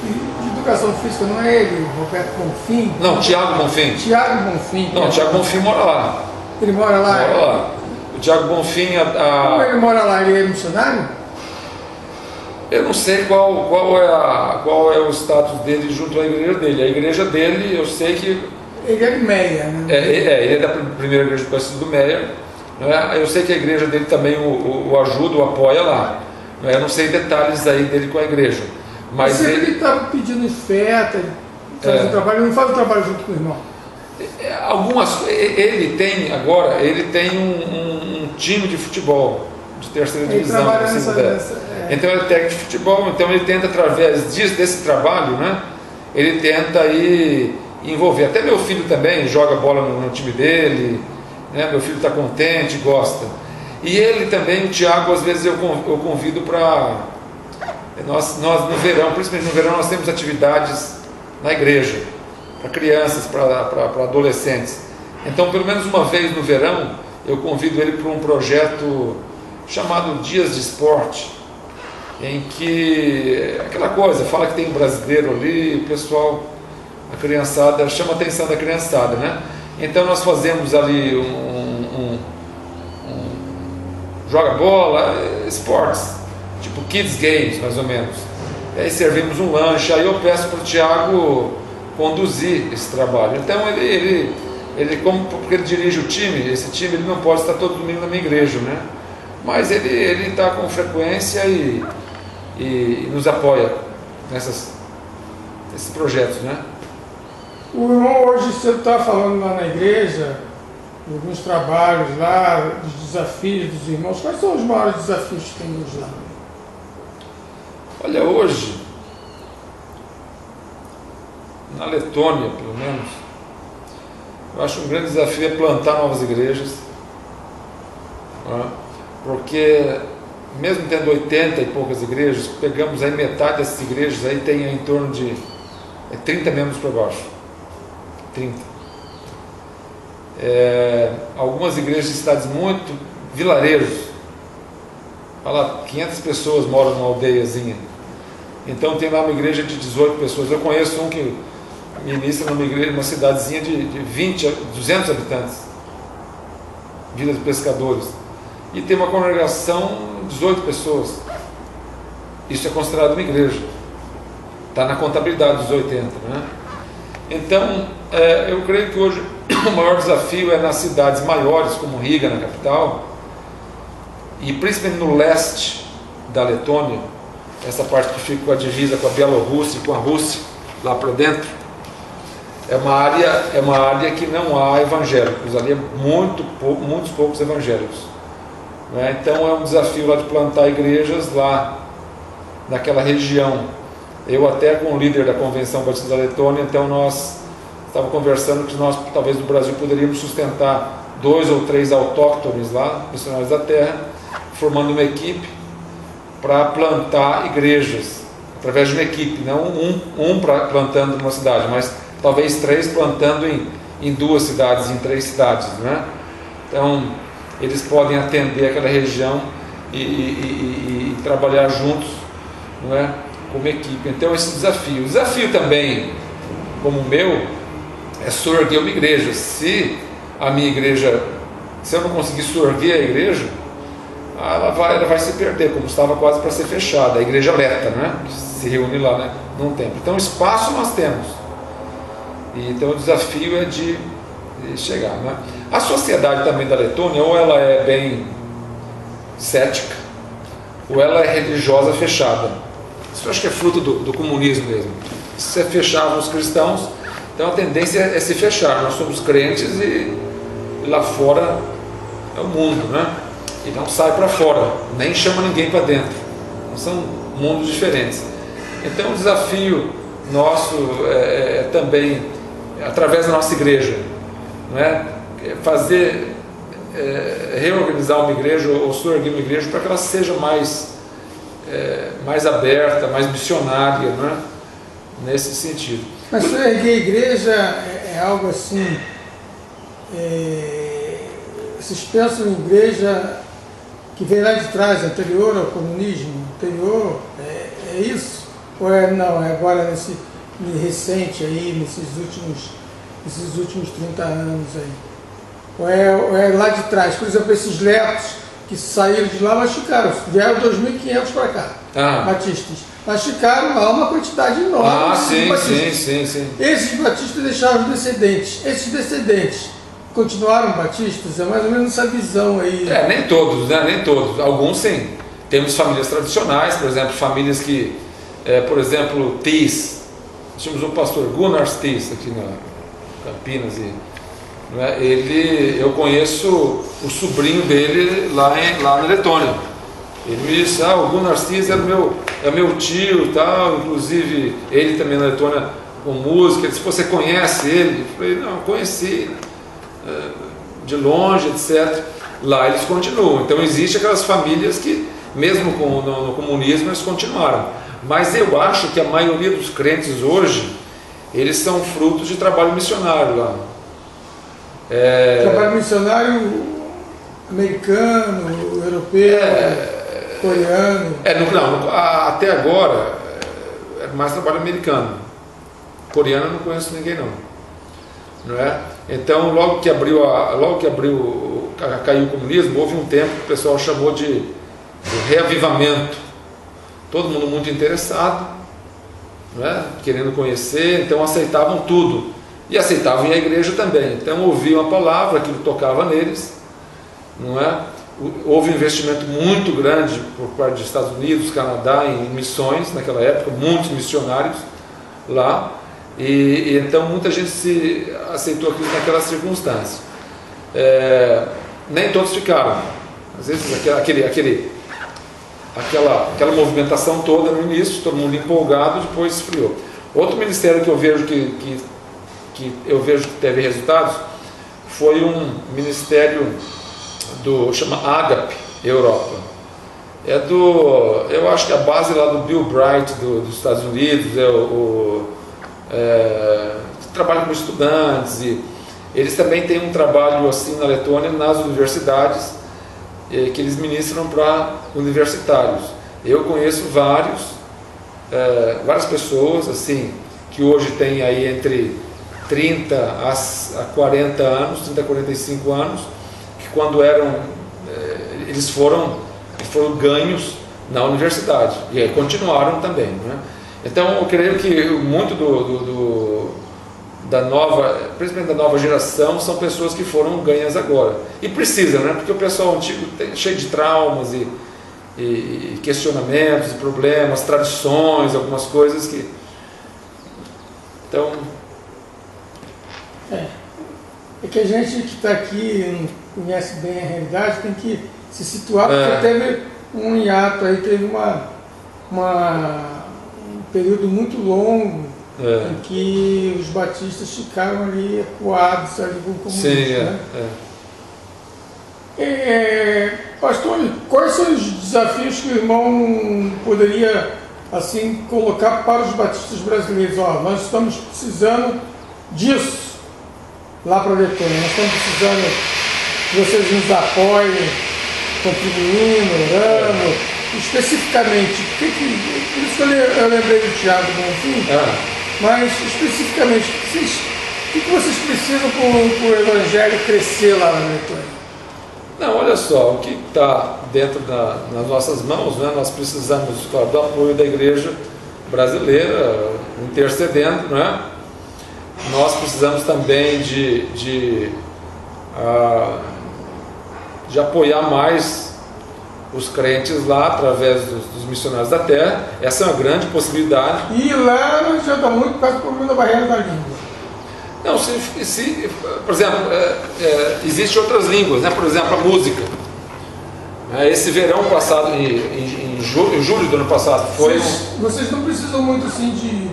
De educação física, não é ele, Roberto Bonfim? Não, Tiago Bonfim. Tiago Bonfim. Não, Tiago Bonfim mora lá. Ele mora lá? Mora lá. O Tiago Bonfim... Como ele mora lá? Ele é missionário? Eu não sei qual é o status dele junto à igreja dele. A igreja dele, eu sei que... Ele é de MEIA, né? Ele é da primeira igreja do MEIA. Eu sei que a igreja dele também o ajuda, o apoia lá. Eu não sei detalhes aí dele com a igreja. Mas ele está pedindo oferta, faz o trabalho, ele não faz o trabalho junto com o irmão. Ele tem um time de futebol de terceira divisão. Então ele é técnico de futebol, então ele tenta, através desse trabalho, né, ele tenta aí envolver. Até meu filho também joga bola no time dele, né, meu filho está contente, gosta. E ele também, o Tiago, às vezes eu convido para... Nós no verão, principalmente no verão, nós temos atividades na igreja, para crianças, para adolescentes. Então, pelo menos uma vez no verão, eu convido ele para um projeto chamado Dias de Esporte, em que aquela coisa, fala que tem um brasileiro ali, o pessoal, a criançada, chama a atenção da criançada, né? Então nós fazemos ali joga bola, esportes, tipo Kids Games, mais ou menos. E aí servimos um lanche, aí eu peço para o Tiago conduzir esse trabalho. Então ele porque ele dirige o time, esse time ele não pode estar todo domingo na minha igreja, né? Mas ele está com frequência e nos apoia nesses projetos, né? O irmão hoje, você está falando lá na igreja, alguns trabalhos lá, dos desafios dos irmãos. Quais são os maiores desafios que tem hoje lá? Olha, hoje, na Letônia, pelo menos, eu acho um grande desafio é plantar novas igrejas, né? Porque mesmo tendo 80 e poucas igrejas, pegamos aí metade dessas igrejas, aí tem em torno de 30 membros para baixo. 30. Algumas igrejas de cidades muito vilarejos, lá 500 pessoas moram numa aldeiazinha. Então tem lá uma igreja de 18 pessoas. Eu conheço um que ministra numa igreja, uma cidadezinha de 20 a 200 habitantes, Vila dos Pescadores, e tem uma congregação de 18 pessoas. Isso é considerado uma igreja, está na contabilidade dos 80, né? Então eu creio que hoje o maior desafio é nas cidades maiores, como Riga, na capital, e principalmente no leste da Letônia, essa parte que fica com a divisa com a Bielorrússia e com a Rússia, lá para dentro, é uma área que não há evangélicos, ali é muitos poucos evangélicos, né? Então é um desafio lá de plantar igrejas lá naquela região. Eu até com o líder da Convenção Batista da Letônia, então nós estávamos conversando que nós talvez no Brasil poderíamos sustentar 2 ou 3 autóctones lá, missionários da terra, formando uma equipe para plantar igrejas, através de uma equipe, não um plantando numa cidade, mas talvez 3 plantando em 2 cidades, em 3 cidades, né? Então eles podem atender aquela região e trabalhar juntos, não é? Como equipe. Então esse desafio. O desafio também, como o meu, é surgir uma igreja. Se a minha igreja, se eu não conseguir surgir a igreja, ela vai se perder, como estava quase para ser fechada, a igreja Leta, né? Que se reúne lá, né? Num templo. Então espaço nós temos. E, então o desafio é de chegar, né? A sociedade também da Letônia, ou ela é bem cética, ou ela é religiosa fechada. Isso eu acho que é fruto do comunismo mesmo. Se você fechava os cristãos, então a tendência é se fechar. Nós somos crentes e lá fora é o mundo, né? E não sai para fora, nem chama ninguém para dentro. São mundos diferentes. Então o desafio nosso é também, através da nossa igreja, não é? Fazer, reorganizar uma igreja ou surgir uma igreja para que ela seja mais aberta, mais missionária, não é? Nesse sentido. Mas surgir a igreja é algo assim, vocês pensam em igreja que vem lá de trás, anterior ao comunismo, anterior, é isso? Ou não, é agora nesse recente aí, nesses últimos 30 anos aí? Ou é lá de trás? Por exemplo, esses letos que saíram de lá, mas ficaram, vieram 2.500 para cá, batistas. Mas ficaram lá uma quantidade enorme de batistas. Sim. Esses batistas deixaram descendentes. Esses descendentes continuaram batistas? É mais ou menos essa visão aí. Nem todos, né? Nem todos. Alguns sim. Temos famílias tradicionais, por exemplo, famílias que, por exemplo, Tis. Tínhamos um pastor, Gunnar Tis, aqui na Campinas. Eu conheço o sobrinho dele lá na Letônia. Ele me disse, o Gunnar Tis é meu tio e tal, inclusive ele também na Letônia com música. Ele disse, você conhece ele? Eu falei, não, conheci de longe, etc. Lá eles continuam. Então existe aquelas famílias que, mesmo no comunismo, eles continuaram. Mas eu acho que a maioria dos crentes hoje, eles são frutos de trabalho missionário lá. Trabalho missionário americano, europeu, coreano? Até agora é mais trabalho americano. Coreano eu não conheço ninguém não é? Então logo que caiu o comunismo, houve um tempo que o pessoal chamou de reavivamento. Todo mundo muito interessado, não é? Querendo conhecer, então aceitavam tudo. E aceitavam ir à igreja também. Então ouviam a palavra, aquilo tocava neles, não é? Houve um investimento muito grande por parte dos Estados Unidos, Canadá, em missões naquela época, muitos missionários lá, e então muita gente se aceitou aquilo naquela circunstância. Nem todos ficaram. Às vezes aquela movimentação toda no início, todo mundo empolgado, depois esfriou. Outro ministério que eu vejo que teve resultados foi um ministério chama Agape Europa. Eu acho que a base lá do Bill Bright dos Estados Unidos, trabalha com estudantes, e eles também têm um trabalho assim na Letônia, nas universidades, que eles ministram para universitários. Eu conheço várias pessoas assim que hoje têm aí entre 30 a 40 anos, 30 a 45 anos, que quando eles foram ganhos na universidade, e aí continuaram também, né? Então eu creio que muito principalmente da nova geração, são pessoas que foram ganhas agora, e precisam, né? Porque o pessoal antigo cheio de traumas, e questionamentos, problemas, tradições, algumas coisas que... Então... É que a gente que está aqui, não conhece bem a realidade, tem que se situar, porque teve um hiato aí, teve um período muito longo em que os batistas ficaram ali ecoados ali com o comunismo. Pastor, quais são os desafios que o irmão poderia assim colocar para os batistas brasileiros? Nós estamos precisando disso lá para a Letônia, nós estamos precisando que vocês nos apoiem, contribuindo, orando, especificamente, por isso que eu lembrei do Tiago Bonfim, mas especificamente, o que vocês precisam para o Evangelho crescer lá na Letônia? Não, olha só, o que está dentro nas nossas mãos, né? Nós precisamos, claro, do apoio da igreja brasileira, intercedendo, né? Nós precisamos também de apoiar mais os crentes lá através dos missionários da terra. Essa é uma grande possibilidade. E lá não adianta muito por causa do problema da barreira da língua. Não, por exemplo, existem outras línguas, né? Por exemplo, a música. Esse verão passado, em julho do ano passado, foi... Vocês não precisam muito assim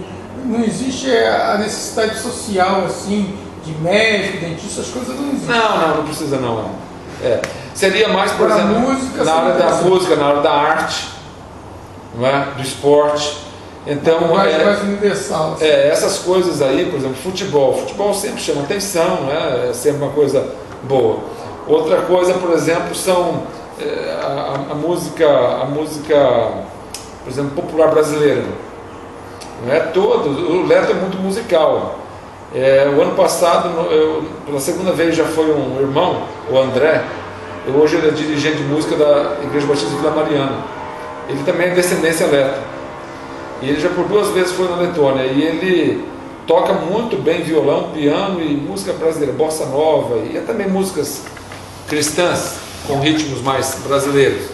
não existe a necessidade social assim, de médico, dentista, as coisas não existem. Não precisa não. Seria mais, por exemplo, na área da música, na área da arte, não é? Do esporte. Então, mais universal. Assim. Essas coisas aí, por exemplo, futebol sempre chama atenção, não é? É sempre uma coisa boa. Outra coisa, por exemplo, são a música, por exemplo, popular brasileira. Não é todo, o Leto é muito musical. O ano passado, pela segunda vez, já foi um irmão, o André. Hoje ele é dirigente de música da Igreja Batista de Vila Mariana. Ele também é de descendência leta. E ele já por 2 vezes foi na Letônia. E ele toca muito bem violão, piano e música brasileira, bossa nova e também músicas cristãs com ritmos mais brasileiros.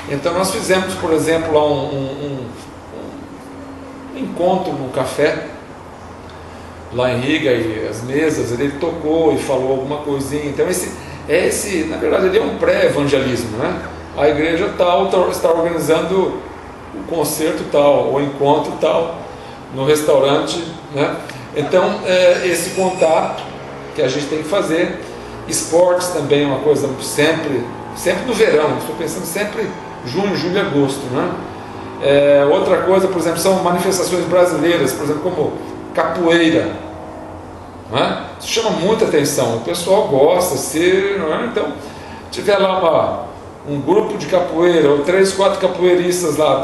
Então nós fizemos, por exemplo, lá um encontro num café lá em Riga, e as mesas, ele tocou e falou alguma coisinha. Então esse na verdade, ele é um pré-evangelismo, né? A igreja tal está organizando o concerto tal, o encontro tal, no restaurante, né? Então esse contato que a gente tem que fazer. Esportes também é uma coisa sempre no verão, estou pensando sempre junho, julho e agosto, né? Outra coisa, por exemplo, são manifestações brasileiras, por exemplo, como capoeira, não é? Isso chama muita atenção, o pessoal gosta, não é? Então, tiver lá um grupo de capoeira, ou 3, 4 capoeiristas lá,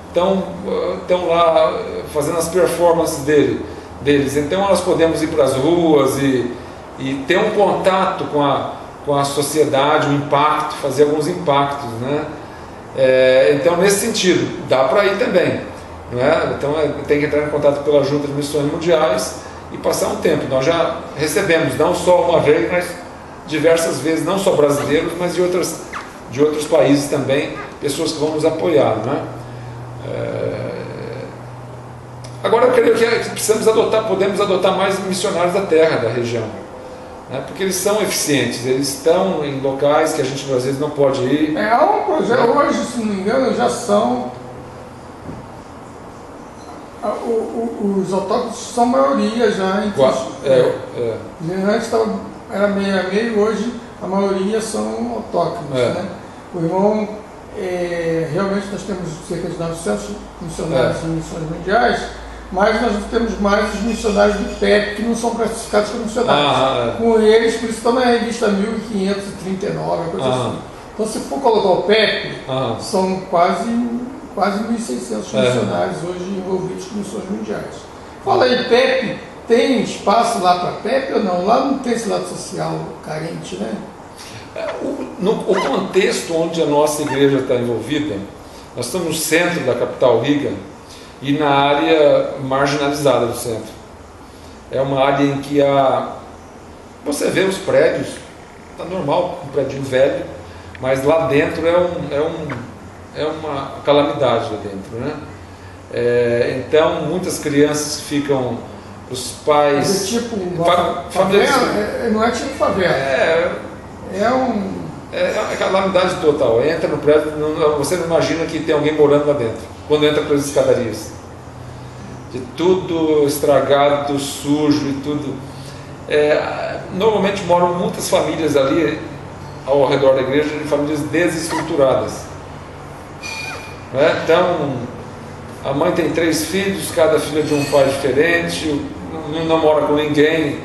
estão lá fazendo as performances deles, então nós podemos ir para as ruas e ter um contato com a sociedade, um impacto, fazer alguns impactos, né? Então, nesse sentido, dá para ir também, não é? Então, tem que entrar em contato pela Junta de Missões Mundiais e passar um tempo. Nós já recebemos, não só uma vez, mas diversas vezes, não só brasileiros, mas de outros países também, pessoas que vão nos apoiar, não é? Agora, eu creio que podemos adotar mais missionários da terra, da região, né? Porque eles são eficientes, eles estão em locais que a gente às vezes não pode ir. Há um projeto, hoje, se não me engano, já são os autóctones são maioria já. Antes era meio a meio, hoje a maioria são autóctones, né? O irmão, realmente nós temos cerca de 900 missionários em missões mundiais, mas nós temos mais os missionários do PEP, que não são classificados como missionários. Com eles, por isso estão na revista 1539, coisa assim. Então, se for colocar o PEP, são quase 1.600 missionários hoje envolvidos com missões mundiais. Fala aí, PEP, tem espaço lá para PEP ou não? Lá não tem esse lado social carente, né? O contexto onde a nossa igreja está envolvida, nós estamos no centro da capital Riga e na área marginalizada do centro. É uma área em que você vê os prédios, está normal, um prédio velho, mas lá dentro é uma calamidade lá dentro, né? Então muitas crianças ficam, os pais... Mas é tipo favela? Não é tipo favela. É calamidade total. Entra no prédio, você não imagina que tem alguém morando lá dentro, quando entra pelas escadarias. De tudo estragado, tudo sujo e tudo. Normalmente moram muitas famílias ali ao redor da igreja, famílias desestruturadas. Então, a mãe tem 3 filhos, cada filho é de um pai diferente, não mora com ninguém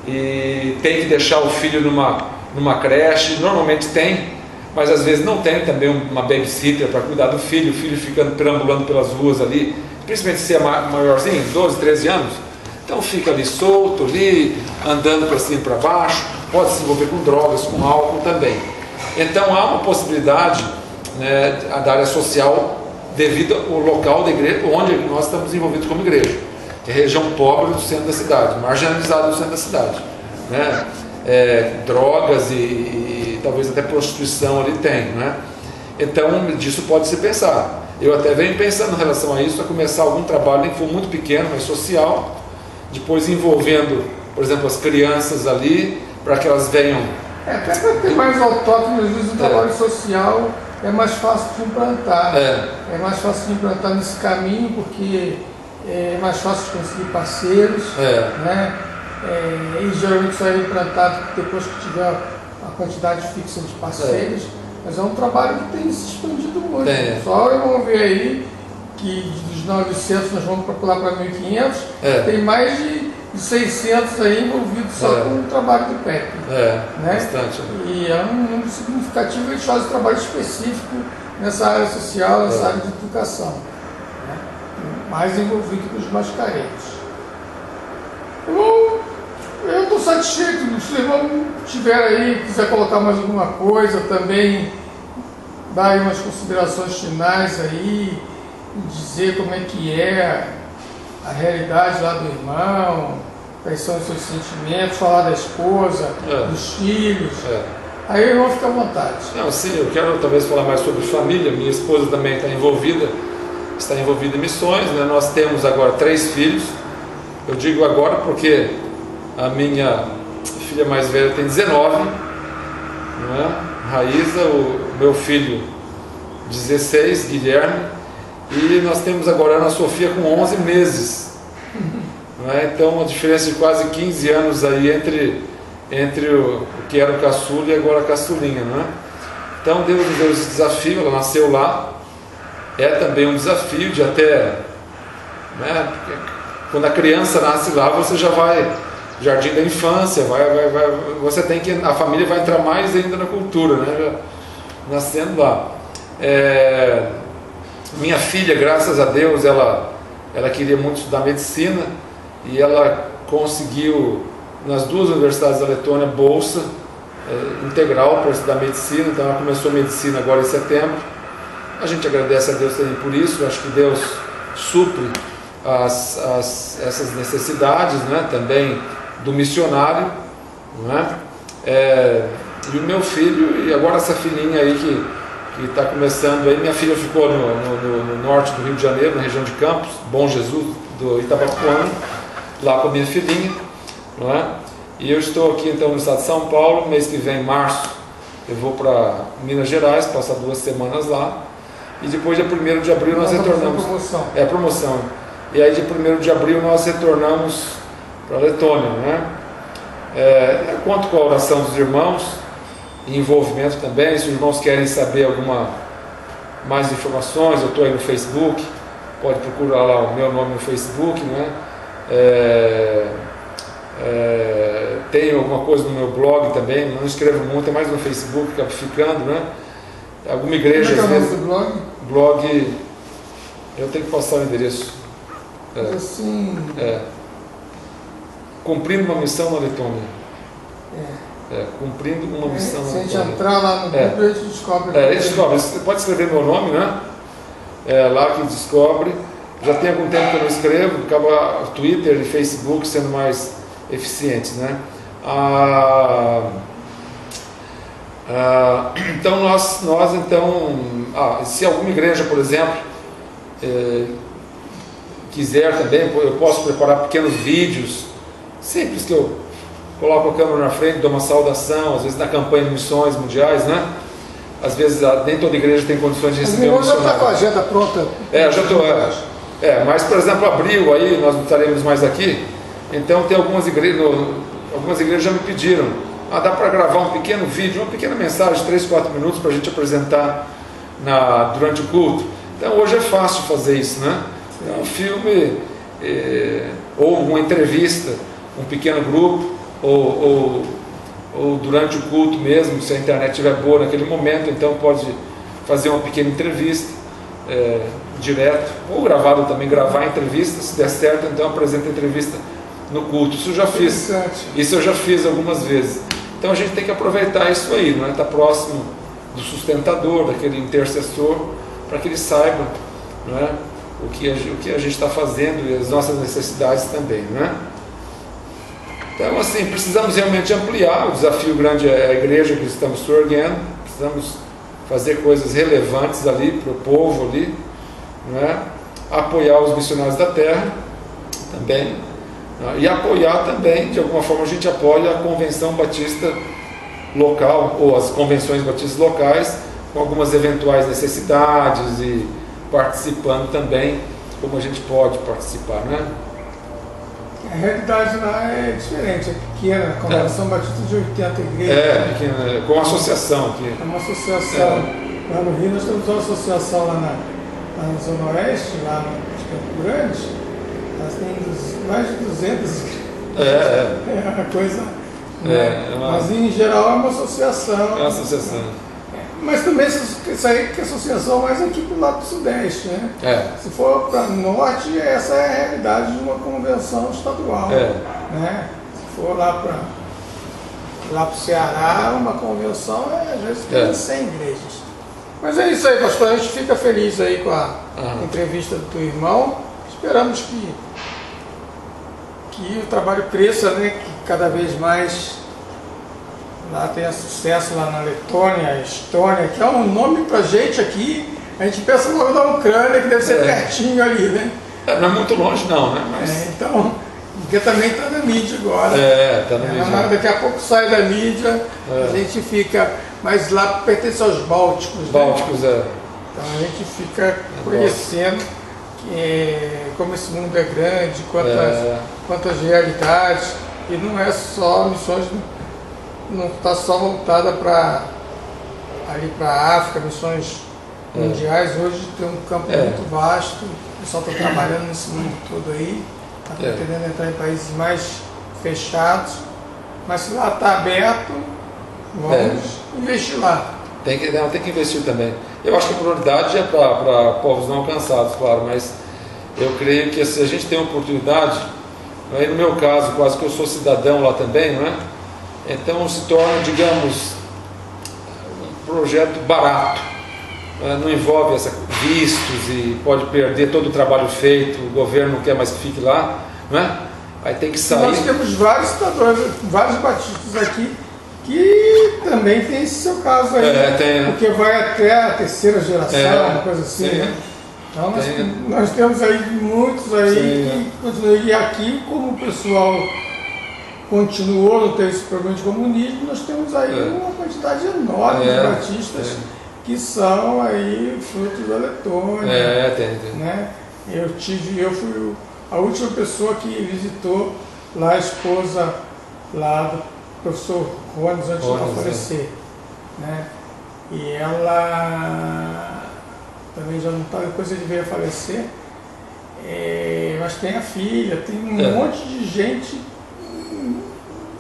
e tem que deixar o filho numa creche. Normalmente tem, mas às vezes não tem também uma babysitter para cuidar do filho. O filho fica perambulando pelas ruas ali, principalmente se é maiorzinho, 12, 13 anos. Então fica ali solto, ali, andando para cima e para baixo, pode se envolver com drogas, com álcool também. Então há uma possibilidade, né, da área social devido ao local da igreja, onde nós estamos envolvidos como igreja, que é a região pobre do centro da cidade, marginalizada do centro da cidade, né? Drogas e talvez até prostituição ali tem, né? Então disso pode se pensar. Eu até venho pensando em relação a isso, a começar algum trabalho, nem que for muito pequeno, mas social, depois envolvendo, por exemplo, as crianças ali, para que elas venham... Até para ter mais autóctono, às vezes o trabalho social é mais fácil de implantar. É mais fácil de implantar nesse caminho, porque é mais fácil de conseguir parceiros, né? E geralmente só é implantado depois que tiver a quantidade fixa de parceiros. Mas é um trabalho que tem se expandido muito. Só vamos ver aí que dos 900 nós vamos pular para 1.500, tem mais de 600 aí envolvidos só com o trabalho do PEP. Né? Bastante. E é um número significativo, eles fazem trabalho específico nessa área social, nessa área de educação. Né? Mais envolvido que os mais carentes. Eu estou satisfeito. Se o irmão tiver aí, quiser colocar mais alguma coisa, também dar aí umas considerações finais aí, dizer como é que é a realidade lá do irmão, quais são os seus sentimentos, falar da esposa, dos filhos. Aí o irmão fica à vontade. Não, sim, eu quero talvez falar mais sobre família. Minha esposa também está envolvida em missões, né? Nós temos agora 3 filhos. Eu digo agora porque a minha filha mais velha tem 19, né? Raíza, o meu filho 16, Guilherme, e nós temos agora a Ana Sofia com 11 meses, né? Então uma diferença de quase 15 anos aí entre o que era o caçula e agora a caçulinha, né? Então Deus nos deu esse desafio, ela nasceu lá, é também um desafio de até, né? Quando a criança nasce lá, você já vai jardim da infância, você tem que, a família vai entrar mais ainda na cultura, né? Já nascendo lá. Minha filha, graças a Deus, ela queria muito estudar medicina e ela conseguiu nas 2 universidades da Letônia bolsa integral para estudar medicina. Então ela começou medicina agora em setembro. A gente agradece a Deus também por isso. Eu acho que Deus supre essas necessidades, né? Também do missionário, né? E o meu filho, e agora essa filhinha aí que está começando aí, minha filha ficou no norte do Rio de Janeiro, na região de Campos, Bom Jesus, do Itabapuana, lá com a minha filhinha, não é? E eu estou aqui então no estado de São Paulo. Mês que vem, em março, eu vou para Minas Gerais, passar 2 semanas lá, e depois dia 1º de abril nós retornamos. Promoção. E aí dia 1º de abril nós retornamos para a Letônia, né? Eu conto com a oração dos irmãos e envolvimento também. Se os irmãos querem saber mais informações, eu estou aí no Facebook, pode procurar lá o meu nome no Facebook, né? Tenho alguma coisa no meu blog também, não escrevo muito, é mais no Facebook que acaba ficando, né? Alguma igreja às vezes. O blog, eu tenho que passar o endereço. Assim. Cumprindo uma missão na Letônia. Cumprindo uma missão na Letônia. Se a gente entrar lá no Google, a gente descobre. Descobre. Você pode escrever meu nome, né? Lá que descobre. Já tem algum tempo que eu não escrevo, acaba Twitter e Facebook sendo mais eficientes, né? Então se alguma igreja, por exemplo, quiser também, eu posso preparar pequenos vídeos, simples, que eu coloco a câmera na frente, dou uma saudação, às vezes na campanha de missões mundiais, né? Às vezes nem toda igreja tem condições de receber um missionário. Já está com a agenda pronta? Já estou. Mas, por exemplo, abril aí, nós não estaremos mais aqui, então tem algumas igrejas já me pediram, dá para gravar um pequeno vídeo, uma pequena mensagem de 3, 4 minutos para a gente apresentar durante o culto. Então hoje é fácil fazer isso, né? Então, um filme, ou uma entrevista, um pequeno grupo, ou durante o culto mesmo, se a internet estiver boa naquele momento, então pode fazer uma pequena entrevista direto, ou gravado também, gravar a entrevista, se der certo, então apresenta a entrevista no culto. Isso eu já fiz algumas vezes. Então a gente tem que aproveitar isso aí, não é? Estar próximo do sustentador, daquele intercessor, para que ele saiba, não é? o que a gente está fazendo e as nossas necessidades também, não é? Então, assim, precisamos realmente ampliar. O desafio grande é a igreja que estamos se erguendo, precisamos fazer coisas relevantes ali para o povo ali, não é? Apoiar os missionários da terra também, não é? E apoiar também, de alguma forma a gente apoia a Convenção Batista local, ou as convenções batistas locais, com algumas eventuais necessidades e participando também, como a gente pode participar, né? A realidade lá é diferente, é pequena, a Convenção Batista de 80 igrejas. Pequena, com associação aqui. É uma associação. Lá no Rio nós temos uma associação lá na Zona Oeste, lá no Campo Grande, elas têm mais de 200 igrejas. É uma coisa. Mas em geral é uma associação. É uma associação. Mas também isso aí que é associação mais aqui para o lado do Sudeste, né? Se for para o Norte, essa é a realidade de uma convenção estadual. Né? Se for lá para o Ceará, uma convenção às vezes tem 100 igrejas. Mas é isso aí, pastor. A gente fica feliz aí com a entrevista do teu irmão. Esperamos que o trabalho cresça, né? Que cada vez mais lá tenha sucesso lá na Letônia, Estônia, que é um nome pra gente aqui. A gente pensa logo na Ucrânia, que deve ser pertinho ali, né? Não é muito longe não, né? Mas... então, porque também está na mídia agora. Tá na mídia. Mas daqui a pouco sai da mídia, a gente fica... Mas lá pertence aos Bálticos. Bálticos, né? Então a gente fica conhecendo como esse mundo é grande, quantas realidades. E não é só missões... Não está só voltada para a África, missões mundiais. Hoje tem um campo muito vasto, o pessoal está trabalhando nesse mundo todo aí, está pretendendo entrar em países mais fechados, mas se lá está aberto, vamos investir lá. Tem que investir também. Eu acho que a prioridade é para povos não alcançados, claro, mas eu creio que se a gente tem a oportunidade, aí no meu caso, quase que eu sou cidadão lá também, não é? Então se torna, digamos, um projeto barato, não envolve vistos e pode perder todo o trabalho feito, o governo não quer mais que fique lá, não é? Aí tem que sair. Nós temos vários cidadãos, vários batistas aqui que também tem esse seu caso aí, porque vai até a terceira geração, uma coisa assim, né? Então nós temos aí muitos aí que continuam, e aqui como o pessoal continuou, não teve esse problema de comunismo, nós temos aí uma quantidade enorme de batistas que são aí frutos da Letônia. Né? Eu fui a última pessoa que visitou lá a esposa lá do professor Rones antes de falecer. Né? E ela também já não está, depois ele veio a falecer, mas tem a filha, tem um monte de gente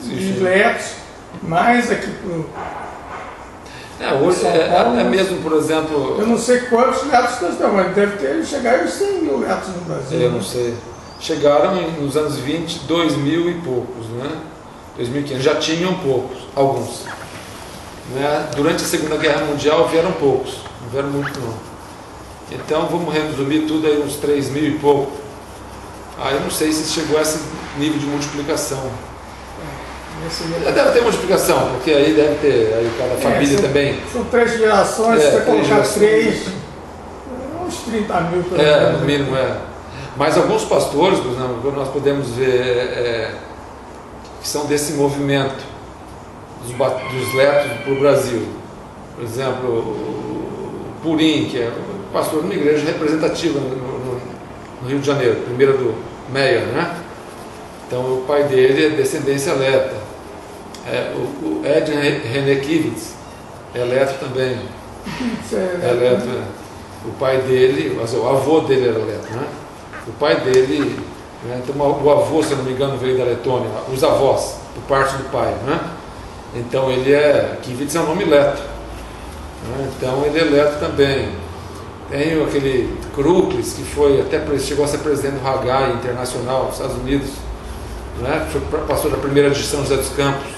de Letos, mais aqui pro hoje Paulo, mesmo, por exemplo... Eu não sei quantos Letos nós temos, mas deve chegar aos 100 mil Letos no Brasil. Eu não sei. Chegaram nos anos 20, 2000 e poucos, né? 2015, já tinham poucos, alguns. Né? Durante a Segunda Guerra Mundial vieram poucos, não vieram muito não. Então vamos resumir tudo aí uns 3 mil e pouco. Eu não sei se chegou a esse nível de multiplicação. Deve ter multiplicação, porque aí deve ter, aí cada família também. São 3 gerações, se você colocar 3, uns 30 mil pelo menos. No mínimo, Mas alguns pastores, por exemplo, nós podemos ver que são desse movimento dos letos para o Brasil. Por exemplo, o Purim, que é pastor de uma igreja representativa no Rio de Janeiro, primeira do Meia, né? Então o pai dele é descendência leta. O Ed René Kivitz é leto também. O pai dele, o avô dele era leto, né? O pai dele, né? Então, o avô, se eu não me engano, veio da Letônia, os avós, por parte do pai, né? Então ele Kivitz é um nome leto, né? Então ele é leto também. Tem aquele Kruplis, que chegou a ser presidente do Hagai Internacional dos Estados Unidos, né? Passou da primeira de São José dos Campos,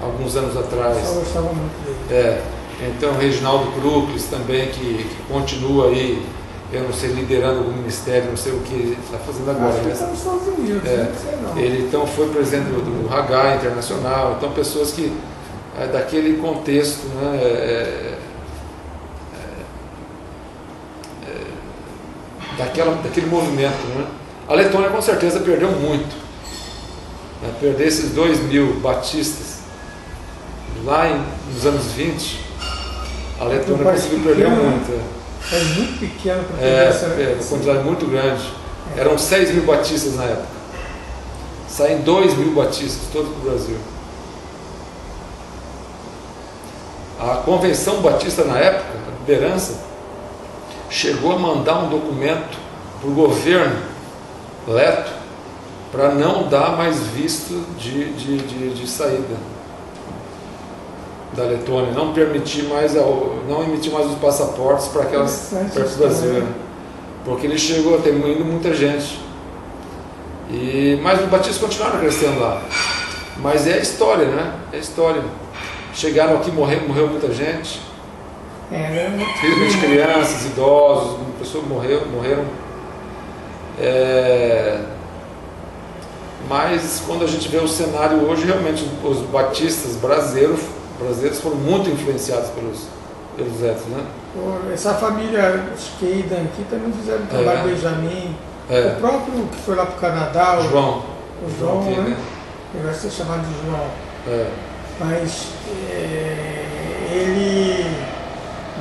alguns anos atrás. Eu gostava muito dele. Então Reginaldo Kruplis também, que continua aí, eu não sei, liderando algum ministério, não sei o que ele está fazendo agora. Acho que está nos Estados Unidos, não sei não. Ele então foi presidente do Hagai Internacional, então pessoas que, daquele contexto, né, daquele movimento, né? A Letônia com certeza perdeu muito, né? Perder esses 2.000 batistas lá nos anos 20, a Letônia conseguiu perder muito. É muito pequeno para perder uma quantidade muito grande. Eram 6.000 batistas na época. Saem 2.000 batistas, todos para o Brasil. A Convenção Batista na época, a liderança, chegou a mandar um documento para o governo leto para não dar mais visto de saída da Letônia, não emitir mais os passaportes para o Brasil, porque ele chegou a ter indo muita gente. Mas os batistas continuaram crescendo lá. Mas é a história, né? É a história. Chegaram aqui, morreu muita gente. Infelizmente crianças, idosos, pessoas morreram. Mas quando a gente vê o cenário hoje, realmente os batistas brasileiros foram muito influenciados pelos letos, né? Essa família Skeidan aqui também fizeram um trabalho, Benjamin. O próprio que foi lá para o Canadá, o João, né? Ele vai ser chamado de João. Mas ele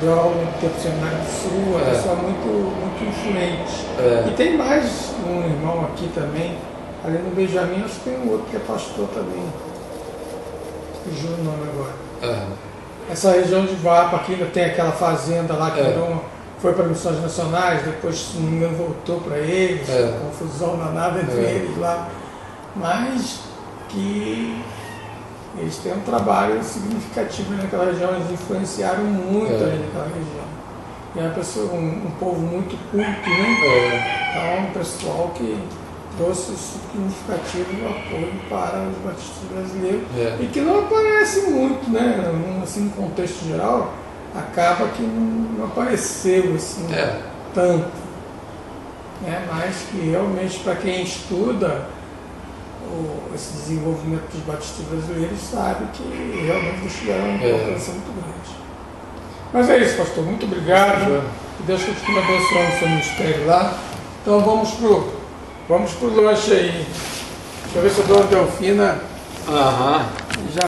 deu aula no tempo Seminário do Sul, uma pessoa muito influente. E tem mais um irmão aqui também, ali no Benjamin, acho que tem um outro que é pastor também. Fugiu o nome agora. Essa região de Vapa aqui ainda tem aquela fazenda lá que foi para Missões Nacionais, depois, se não me engano, voltou para eles, confusão danada entre eles lá. Mas que eles têm um trabalho significativo naquela região, eles influenciaram muito ali naquela região. E é um povo muito culto, né? Então, um pessoal que trouxe o significativo apoio para os batistas brasileiros e que não aparece muito, né? Assim, no contexto geral, acaba que não apareceu assim, tanto. Mas que realmente, para quem estuda esse desenvolvimento dos batistas brasileiros, sabe que realmente eles tiveram uma importância muito grande. Mas é isso, pastor. Muito obrigado. Que Deus continue abençoando o seu ministério lá. Então vamos pro lanche aí. Deixa eu ver se eu dou uma Delfina.